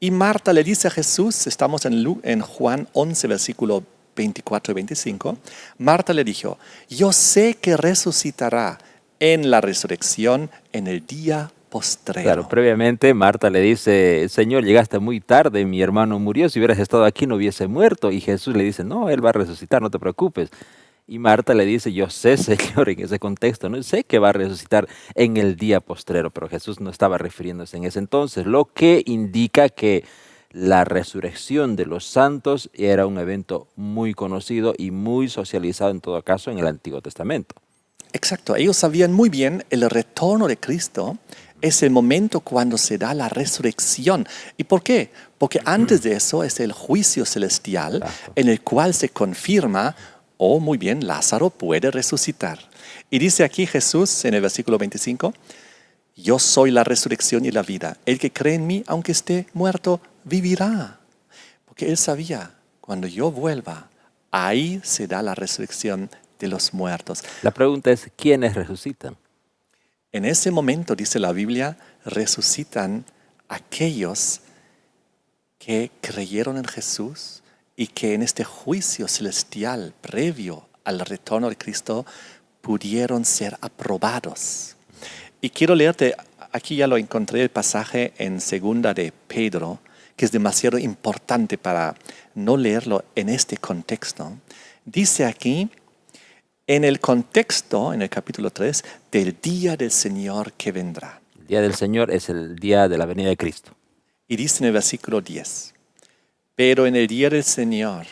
Y Marta le dice a Jesús, estamos en Juan 11, versículo 24 y 25, Marta le dijo, yo sé que resucitará en la resurrección en el día postrero. Claro, previamente Marta le dice, Señor, llegaste muy tarde, mi hermano murió, si hubieras estado aquí no hubiese muerto. Y Jesús le dice, no, él va a resucitar, no te preocupes. Y Marta le dice, yo sé, Señor, en ese contexto, no sé que va a resucitar en el día postrero, pero Jesús no estaba refiriéndose en ese entonces, lo que indica que la resurrección de los santos era un evento muy conocido y muy socializado en todo caso en el Antiguo Testamento. Exacto, ellos sabían muy bien el retorno de Cristo es el momento cuando se da la resurrección. ¿Y por qué? Porque antes de eso es el juicio celestial. Exacto. En el cual se confirma, muy bien, Lázaro puede resucitar. Y dice aquí Jesús en el versículo 25, yo soy la resurrección y la vida. El que cree en mí, aunque esté muerto, vivirá. Porque él sabía, cuando yo vuelva, ahí se da la resurrección de los muertos. La pregunta es, ¿quiénes resucitan? En ese momento, dice la Biblia, resucitan aquellos que creyeron en Jesús y que en este juicio celestial previo al retorno de Cristo pudieron ser aprobados. Y quiero leerte, aquí ya lo encontré el pasaje en segunda de Pedro, que es demasiado importante para no leerlo en este contexto. Dice aquí, en el contexto, en el capítulo 3, del día del Señor que vendrá. El día del Señor es el día de la venida de Cristo. Y dice en el versículo 10, pero en el día del Señor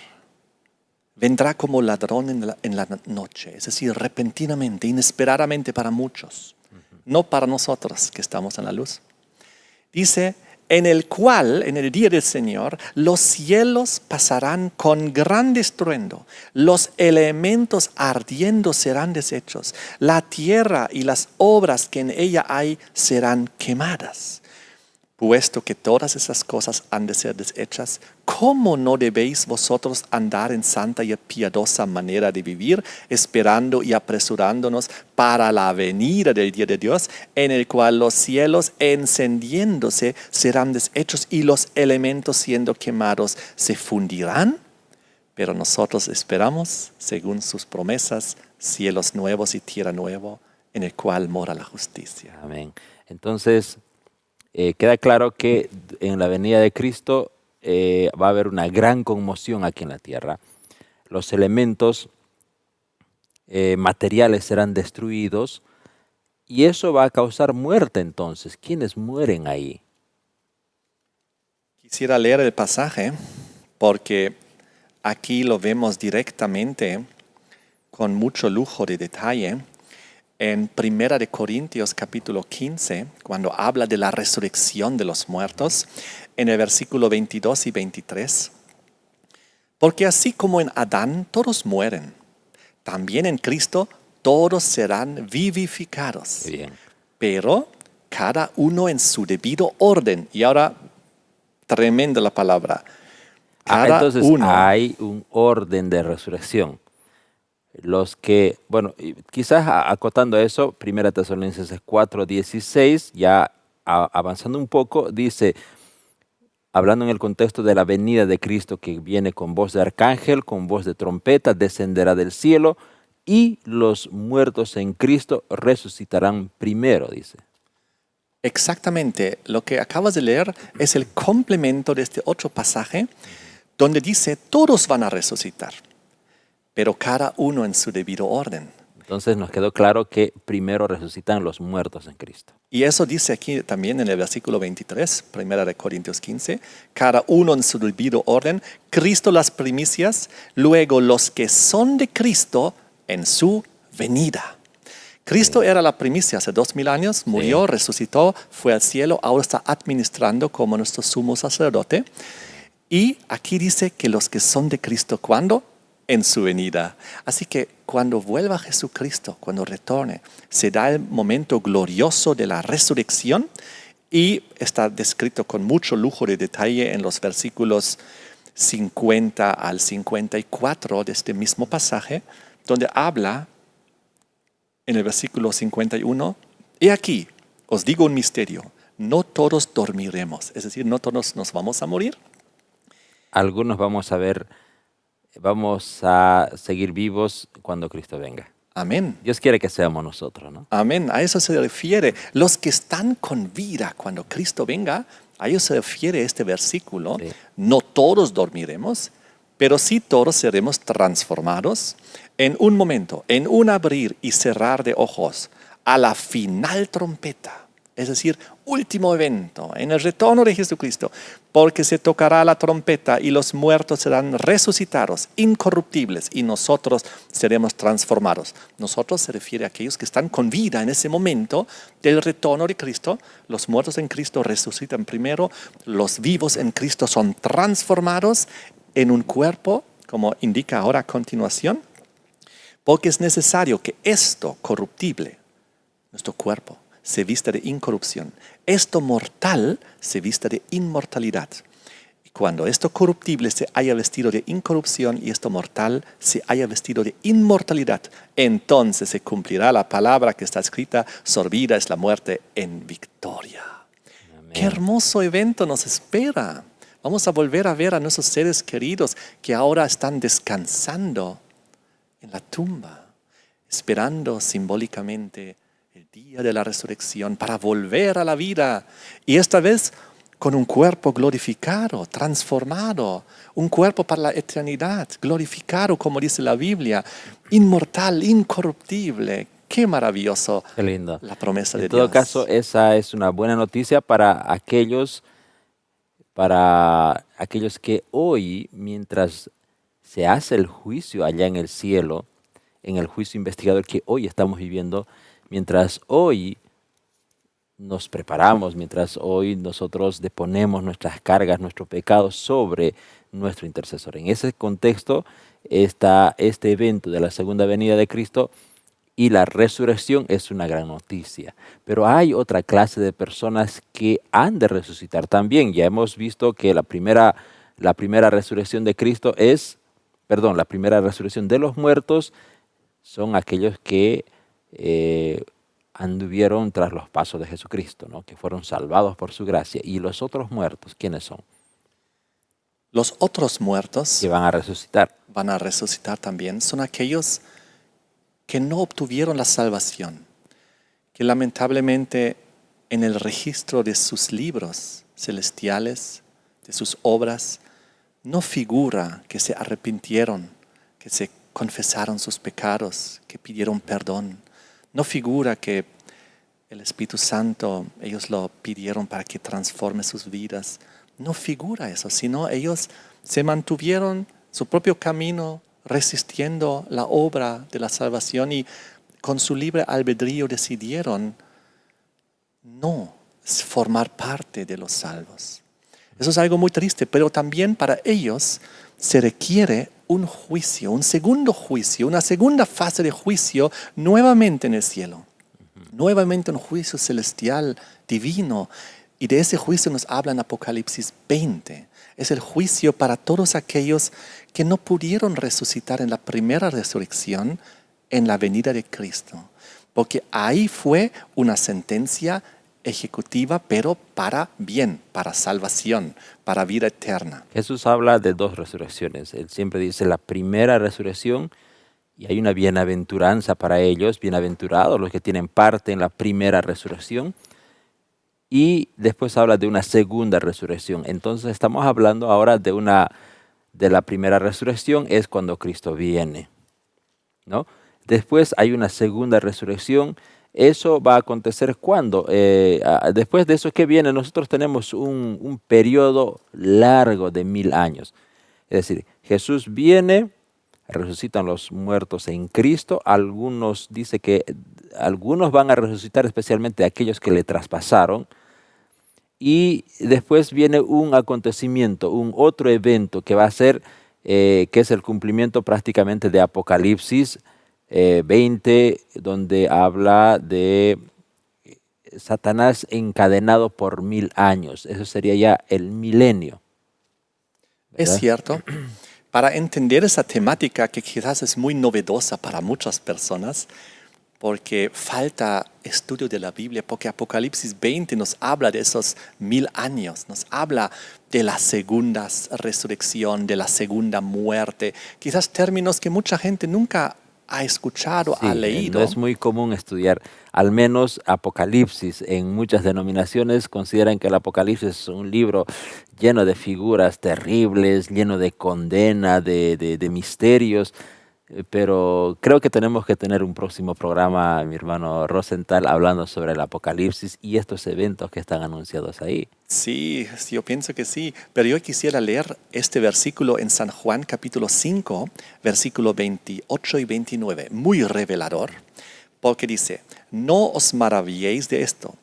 vendrá como ladrón en la noche, es decir, repentinamente, inesperadamente para muchos, no para nosotros que estamos en la luz. Dice, en el cual, en el día del Señor, los cielos pasarán con gran estruendo, los elementos ardiendo serán deshechos, la tierra y las obras que en ella hay serán quemadas. Puesto que todas esas cosas han de ser deshechas, ¿cómo no debéis vosotros andar en santa y piadosa manera de vivir, esperando y apresurándonos para la venida del día de Dios, en el cual los cielos encendiéndose serán deshechos y los elementos siendo quemados se fundirán? Pero nosotros esperamos, según sus promesas, cielos nuevos y tierra nueva, en el cual mora la justicia. Amén. Entonces, queda claro que en la venida de Cristo va a haber una gran conmoción aquí en la tierra. Los elementos materiales serán destruidos y eso va a causar muerte entonces. ¿Quiénes mueren ahí? Quisiera leer el pasaje porque aquí lo vemos directamente con mucho lujo de detalle. En 1 Corintios capítulo 15, cuando habla de la resurrección de los muertos, en el versículo 22 y 23, porque así como en Adán todos mueren, también en Cristo todos serán vivificados. Bien. Pero cada uno en su debido orden. Y ahora, tremenda la palabra. Entonces hay un orden de resurrección. Los que, bueno, quizás acotando eso, 1 Tesalonicenses 4:16, ya avanzando un poco, dice, hablando en el contexto de la venida de Cristo que viene con voz de arcángel, con voz de trompeta, descenderá del cielo y los muertos en Cristo resucitarán primero, dice. Exactamente, lo que acabas de leer es el complemento de este otro pasaje donde dice, todos van a resucitar, pero cada uno en su debido orden. Entonces nos quedó claro que primero resucitan los muertos en Cristo. Y eso dice aquí también en el versículo 23, 1 Corintios 15, cada uno en su debido orden, Cristo las primicias, luego los que son de Cristo en su venida. Cristo era la primicia hace 2000 años, murió, resucitó, fue al cielo, ahora está administrando como nuestro sumo sacerdote. Y aquí dice que los que son de Cristo, ¿cuándo? En su venida. Así que cuando vuelva Jesucristo, cuando retorne, se da el momento glorioso de la resurrección y está descrito con mucho lujo de detalle en los versículos 50 al 54 de este mismo pasaje, donde habla en el versículo 51, he aquí, os digo un misterio, no todos dormiremos, es decir, no todos nos vamos a morir. Algunos vamos a seguir vivos cuando Cristo venga. Amén. Dios quiere que seamos nosotros, ¿no? Amén. A eso se refiere. Los que están con vida cuando Cristo venga, a ellos se refiere este versículo. Sí. No todos dormiremos, pero sí todos seremos transformados en un momento, en un abrir y cerrar de ojos, a la final trompeta. Es decir, último evento, en el retorno de Jesucristo, porque se tocará la trompeta y los muertos serán resucitados, incorruptibles, y nosotros seremos transformados. Nosotros se refiere a aquellos que están con vida en ese momento del retorno de Cristo. Los muertos en Cristo resucitan primero, los vivos en Cristo son transformados en un cuerpo, como indica ahora a continuación, porque es necesario que esto corruptible, nuestro cuerpo, se vista de incorrupción. Esto mortal se vista de inmortalidad. Y cuando esto corruptible se haya vestido de incorrupción y esto mortal se haya vestido de inmortalidad, entonces se cumplirá la palabra que está escrita: sorbida es la muerte en victoria. Amén. Qué hermoso evento nos espera. Vamos a volver a ver a nuestros seres queridos que ahora están descansando en la tumba, esperando simbólicamente el día de la resurrección para volver a la vida. Y esta vez con un cuerpo glorificado, transformado, un cuerpo para la eternidad, glorificado, como dice la Biblia, inmortal, incorruptible. Qué maravilloso. Qué lindo. La promesa de En todo Dios. caso, esa es una buena noticia para aquellos que hoy, mientras se hace el juicio allá en el cielo, en el juicio investigador que hoy estamos viviendo, mientras hoy nos preparamos, mientras hoy nosotros deponemos nuestras cargas, nuestros pecados sobre nuestro intercesor. En ese contexto está este evento de la segunda venida de Cristo y la resurrección es una gran noticia. Pero hay otra clase de personas que han de resucitar también. Ya hemos visto que la primera resurrección de Cristo la primera resurrección de los muertos son aquellos que anduvieron tras los pasos de Jesucristo, ¿no? Que fueron salvados por su gracia. Y los otros muertos, ¿quiénes son? Los otros muertos Que van a resucitar. van a resucitar también. Son aquellos que no obtuvieron la salvación, que lamentablemente en el registro de sus libros celestiales, de sus obras, no figura que se arrepintieron, que se confesaron sus pecados, que pidieron perdón. No figura que el Espíritu Santo, ellos lo pidieron para que transforme sus vidas. No figura eso, sino ellos se mantuvieron su propio camino, resistiendo la obra de la salvación, y con su libre albedrío decidieron no formar parte de los salvos. Eso es algo muy triste, pero también para ellos se requiere un juicio, un segundo juicio, una segunda fase de juicio nuevamente en el cielo. Nuevamente un juicio celestial, divino. Y de ese juicio nos habla en Apocalipsis 20. Es el juicio para todos aquellos que no pudieron resucitar en la primera resurrección, en la venida de Cristo. Porque ahí fue una sentencia ejecutiva, pero para bien, para salvación, para vida eterna. Jesús habla de dos resurrecciones. Él siempre dice la primera resurrección y hay una bienaventuranza para ellos, bienaventurados los que tienen parte en la primera resurrección. Y después habla de una segunda resurrección. Entonces estamos hablando ahora de la primera resurrección, es cuando Cristo viene, ¿no? Después hay una segunda resurrección. Eso va a acontecer cuando, después de eso que viene, nosotros tenemos un periodo largo de 1000 años. Es decir, Jesús viene, resucitan los muertos en Cristo. Dice que algunos van a resucitar, especialmente aquellos que le traspasaron. Y después viene un acontecimiento, un otro evento que va a ser, que es el cumplimiento prácticamente de Apocalipsis 20, donde habla de Satanás encadenado por 1000 años. Eso sería ya el milenio, ¿verdad? Es cierto. Para entender esa temática, que quizás es muy novedosa para muchas personas, porque falta estudio de la Biblia, porque Apocalipsis 20 nos habla de esos 1000 años, nos habla de la segunda resurrección, de la segunda muerte, quizás términos que mucha gente nunca ha escuchado, Sí, ha leído. no es muy común estudiar, al menos Apocalipsis. En muchas denominaciones consideran que el Apocalipsis es un libro lleno de figuras terribles, lleno de condena, de misterios. Pero creo que tenemos que tener un próximo programa, mi hermano Rosenthal, hablando sobre el Apocalipsis y estos eventos que están anunciados ahí. Sí, yo pienso que sí, pero yo quisiera leer este versículo en San Juan capítulo 5, versículo 28 y 29, muy revelador, porque dice: no os maravilléis de esto,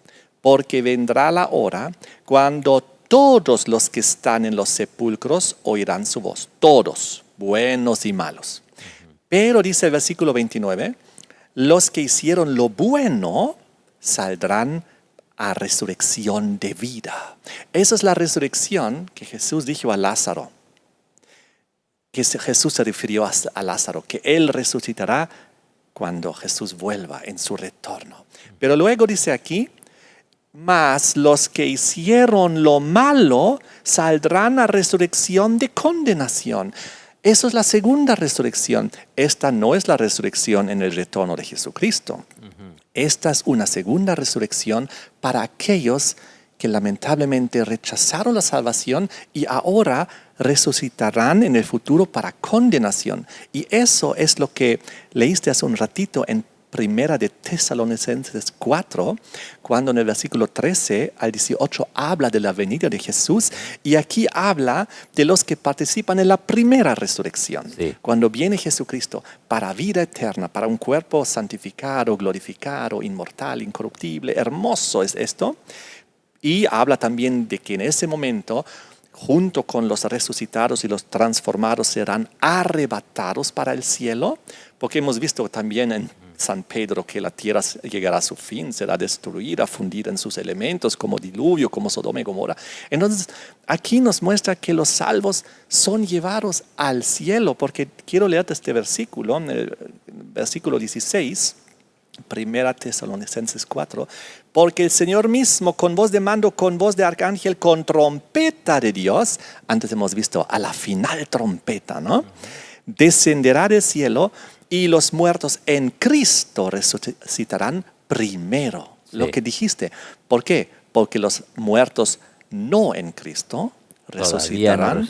porque vendrá la hora cuando todos los que están en los sepulcros oirán su voz, todos, buenos y malos. Pero dice el versículo 29, los que hicieron lo bueno saldrán a resurrección de vida. Esa es la resurrección que Jesús dijo a Lázaro, que Jesús se refirió a Lázaro, que él resucitará cuando Jesús vuelva en su retorno. Pero luego dice aquí, mas los que hicieron lo malo saldrán a resurrección de condenación. Eso es la segunda resurrección. Esta no es la resurrección en el retorno de Jesucristo. Esta es una segunda resurrección para aquellos que lamentablemente rechazaron la salvación y ahora resucitarán en el futuro para condenación. Y eso es lo que leíste hace un ratito en Primera de Tesalonicenses 4, cuando en el versículo 13 al 18 habla de la venida de Jesús, y aquí habla de los que participan en la primera resurrección. Sí. Cuando viene Jesucristo para vida eterna, para un cuerpo santificado, glorificado, inmortal, incorruptible, hermoso es esto. Y habla también de que en ese momento, junto con los resucitados y los transformados, serán arrebatados para el cielo, porque hemos visto también en San Pedro que la tierra llegará a su fin, será destruida, fundida en sus elementos como diluvio, como Sodoma y Gomorra. Entonces, aquí nos muestra que los salvos son llevados al cielo, porque quiero leerte este versículo, el versículo 16, Primera Tesalonicenses 4, porque el Señor mismo con voz de mando, con voz de arcángel, con trompeta de Dios, antes hemos visto a la final trompeta, ¿no? Descenderá del cielo y los muertos en Cristo resucitarán primero. Sí. Lo que dijiste. ¿Por qué? Porque los muertos no en Cristo resucitarán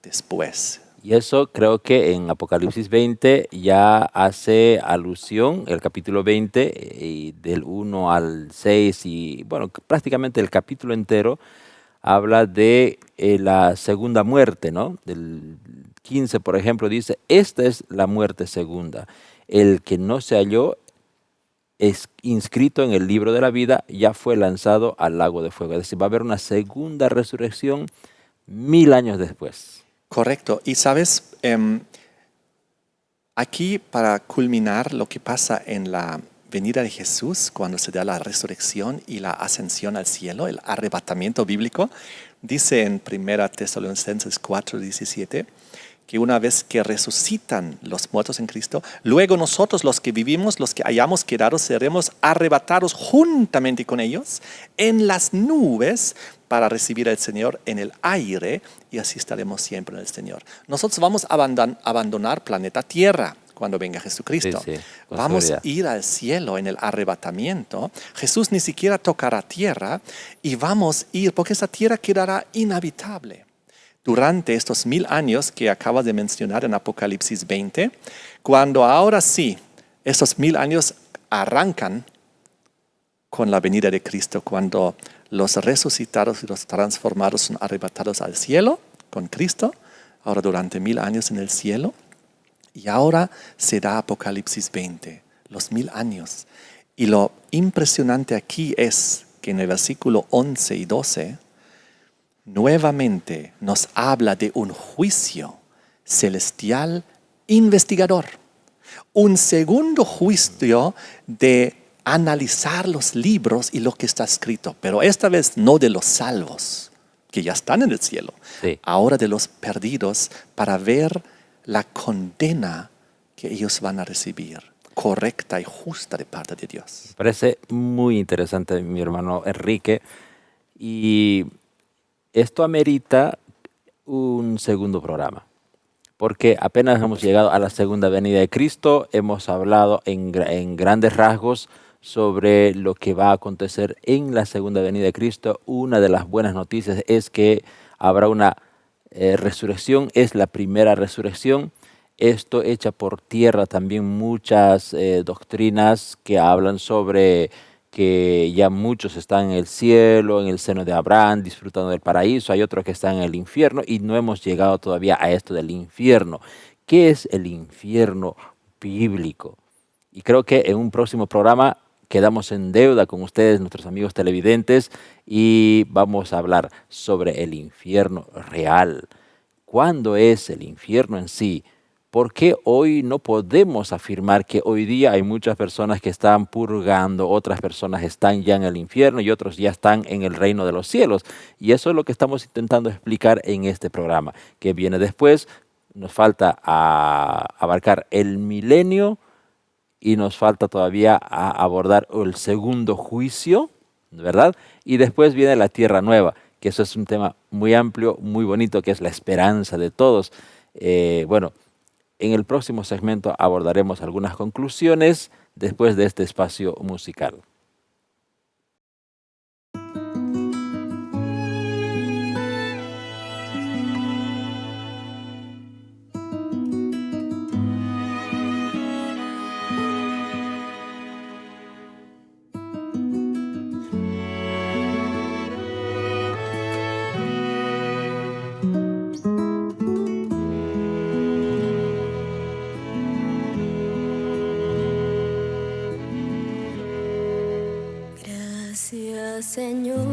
después. Y eso creo que en Apocalipsis 20 ya hace alusión, el capítulo 20, y del 1 al 6, y bueno, prácticamente el capítulo entero habla de la segunda muerte, ¿no? Del 15, por ejemplo, dice, esta es la muerte segunda. El que no se halló es inscrito en el libro de la vida, ya fue lanzado al lago de fuego. Es decir, va a haber una segunda resurrección 1000 años después. Correcto. Y sabes, aquí para culminar lo que pasa en la venida de Jesús, cuando se da la resurrección y la ascensión al cielo, el arrebatamiento bíblico, dice en 1 Tesalonicenses 4:17, que una vez que resucitan los muertos en Cristo, luego nosotros los que vivimos, los que hayamos quedado, seremos arrebatados juntamente con ellos en las nubes para recibir al Señor en el aire, y así estaremos siempre en el Señor. Nosotros vamos a abandonar planeta Tierra cuando venga Jesucristo. Sí, vamos a ir al cielo en el arrebatamiento. Jesús ni siquiera tocará tierra y vamos a ir, porque esa tierra quedará inhabitable. Durante estos 1000 años que acabas de mencionar en Apocalipsis 20, cuando ahora sí, estos 1000 años arrancan con la venida de Cristo, cuando los resucitados y los transformados son arrebatados al cielo con Cristo, ahora durante 1000 años en el cielo, y ahora se da Apocalipsis 20, los 1000 años. Y lo impresionante aquí es que en el versículo 11 y 12, nuevamente nos habla de un juicio celestial investigador. Un segundo juicio de analizar los libros y lo que está escrito, pero esta vez no de los salvos, que ya están en el cielo, sí. Ahora de los perdidos, para ver la condena que ellos van a recibir, correcta y justa de parte de Dios. Me parece muy interesante, mi hermano Enrique, y esto amerita un segundo programa, porque apenas hemos llegado a la segunda venida de Cristo, hemos hablado en grandes rasgos sobre lo que va a acontecer en la segunda venida de Cristo. Una de las buenas noticias es que habrá una resurrección, es la primera resurrección. Esto echa por tierra también muchas doctrinas que hablan sobre que ya muchos están en el cielo, en el seno de Abraham, disfrutando del paraíso. Hay otros que están en el infierno y no hemos llegado todavía a esto del infierno. ¿Qué es el infierno bíblico? Y creo que en un próximo programa quedamos en deuda con ustedes, nuestros amigos televidentes, y vamos a hablar sobre el infierno real. ¿Cuándo es el infierno en sí? ¿Por qué hoy no podemos afirmar que hoy día hay muchas personas que están purgando, otras personas están ya en el infierno y otros ya están en el reino de los cielos? Y eso es lo que estamos intentando explicar en este programa. ¿Qué viene después? Nos falta abarcar el milenio y nos falta todavía abordar el segundo juicio, ¿verdad? Y después viene la tierra nueva, que eso es un tema muy amplio, muy bonito, que es la esperanza de todos. Bueno, en el próximo segmento abordaremos algunas conclusiones después de este espacio musical. Gracias, Señor,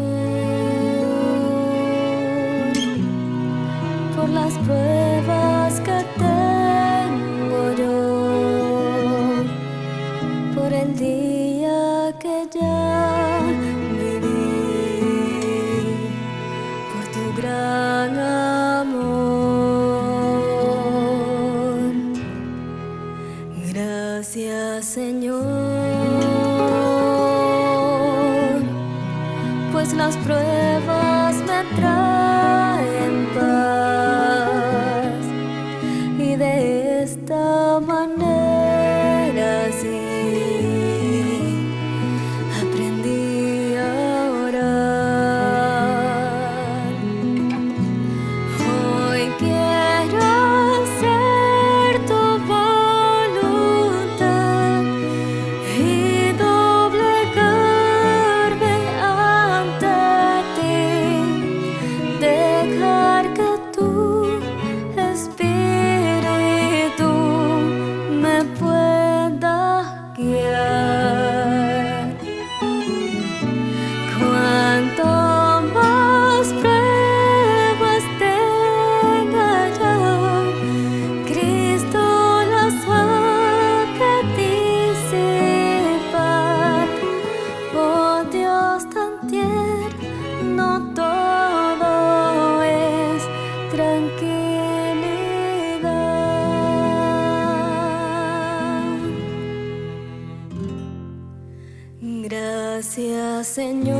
por las pruebas que tengo yo, por el día que ya viví, por tu gran amor. Gracias, Señor, pues las pruebas me traen paz y de esta manera sí aprendí a orar. Hoy quiero hacer tu voluntad y doblegarme ante ti, dejar que tu espíritu me pueda guiar. Cuanto más pruebas tenga yo, Cristo las ha de disipar. Oh Dios tan tierno, todo es tranquilidad. Gracias, Señor,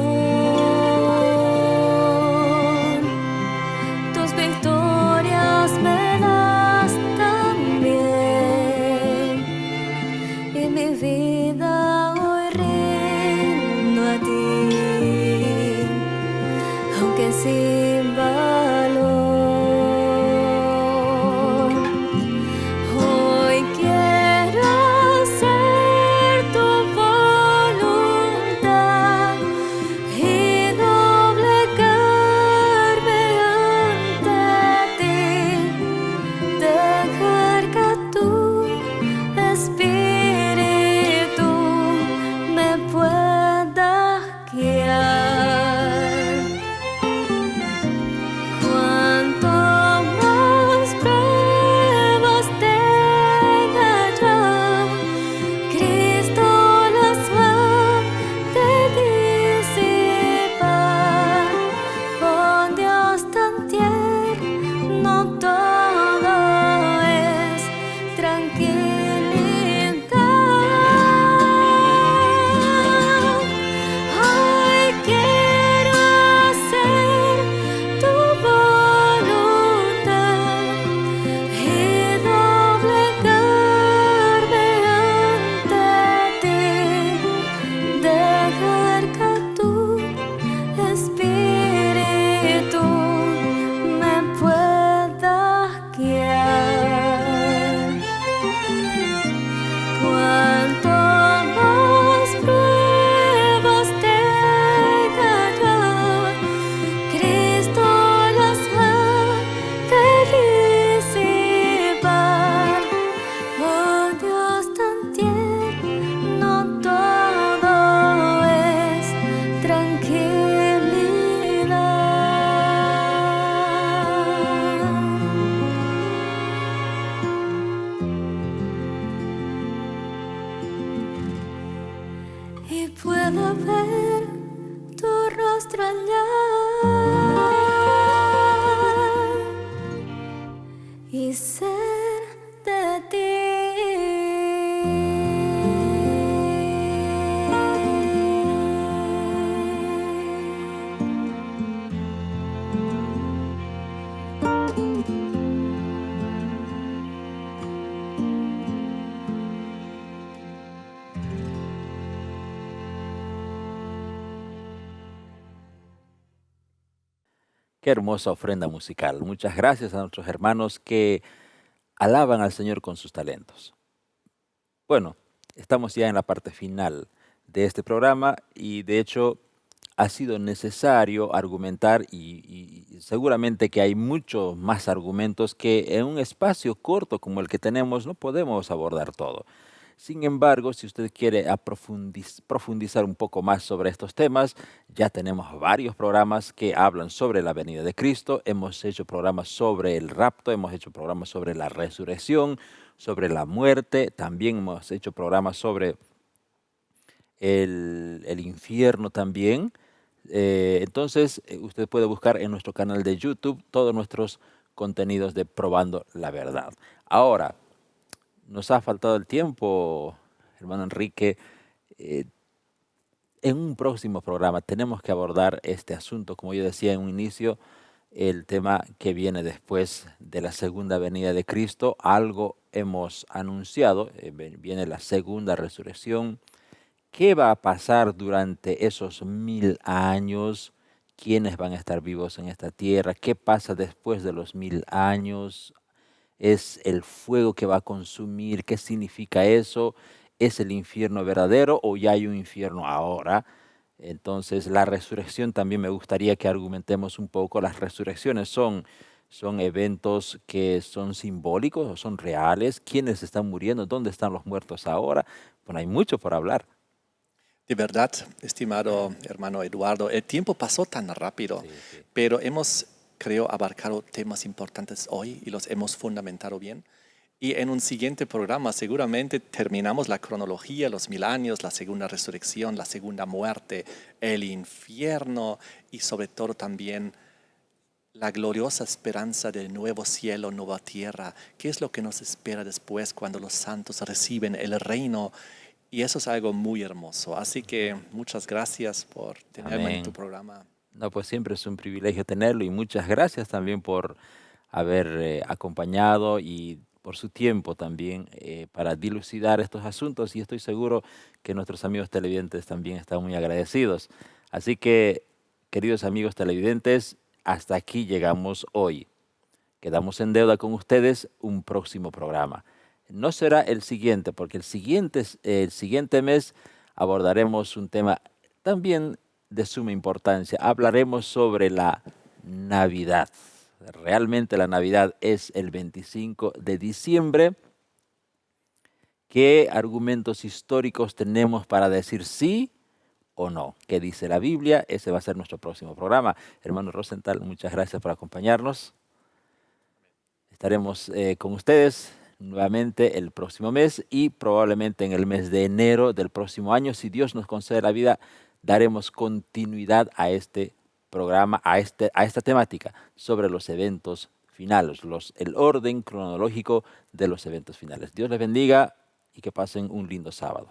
tus victorias me das también, y mi vida hoy rindo a ti, aunque sin valor. Hoy quiero hacer tu voluntad y puedo ver tu rostro allá y ser de Qué hermosa ofrenda musical. Muchas gracias a nuestros hermanos que alaban al Señor con sus talentos. Bueno, estamos ya en la parte final de este programa y de hecho ha sido necesario argumentar y seguramente que hay muchos más argumentos que en un espacio corto como el que tenemos no podemos abordar todo. Sin embargo, si usted quiere profundizar un poco más sobre estos temas, ya tenemos varios programas que hablan sobre la venida de Cristo. Hemos hecho programas sobre el rapto, hemos hecho programas sobre la resurrección, sobre la muerte. También hemos hecho programas sobre el infierno también. Entonces, usted puede buscar en nuestro canal de YouTube todos nuestros contenidos de Probando la Verdad. Ahora, nos ha faltado el tiempo, hermano Enrique. Eh, en un próximo programa tenemos que abordar este asunto, como yo decía en un inicio, el tema que viene después de la segunda venida de Cristo. Algo hemos anunciado, viene la segunda resurrección. ¿Qué va a pasar durante esos 1000 años? ¿Quiénes van a estar vivos en esta tierra? ¿Qué pasa después de los 1000 años? ¿Es el fuego que va a consumir? ¿Qué significa eso? ¿Es el infierno verdadero o ya hay un infierno ahora? Entonces, la resurrección también me gustaría que argumentemos un poco. Las resurrecciones son eventos que son simbólicos o son reales. ¿Quiénes están muriendo? ¿Dónde están los muertos ahora? Bueno, hay mucho por hablar. De verdad, estimado hermano Eduardo, el tiempo pasó tan rápido, Sí, sí. pero hemos, creo, abarcado temas importantes hoy y los hemos fundamentado bien. Y en un siguiente programa seguramente terminamos la cronología, los 1000 años, la segunda resurrección, la segunda muerte, el infierno y sobre todo también la gloriosa esperanza del nuevo cielo, nueva tierra. ¿Qué es lo que nos espera después cuando los santos reciben el reino? Y eso es algo muy hermoso. Así que muchas gracias por tenerme en tu Amén. programa. No, pues siempre es un privilegio tenerlo y muchas gracias también por haber acompañado y por su tiempo también para dilucidar estos asuntos y estoy seguro que nuestros amigos televidentes también están muy agradecidos. Así que, queridos amigos televidentes, hasta aquí llegamos hoy. Quedamos en deuda con ustedes un próximo programa. No será el siguiente, porque el siguiente mes abordaremos un tema también de suma importancia. Hablaremos sobre la Navidad. Realmente la Navidad es el 25 de diciembre. ¿Qué argumentos históricos tenemos para decir sí o no? ¿Qué dice la Biblia? Ese va a ser nuestro próximo programa. Hermano Rosenthal, muchas gracias por acompañarnos. Estaremos con ustedes nuevamente el próximo mes y probablemente en el mes de enero del próximo año, si Dios nos concede la vida, daremos continuidad a este programa, a esta temática sobre los eventos finales, el orden cronológico de los eventos finales. Dios les bendiga y que pasen un lindo sábado.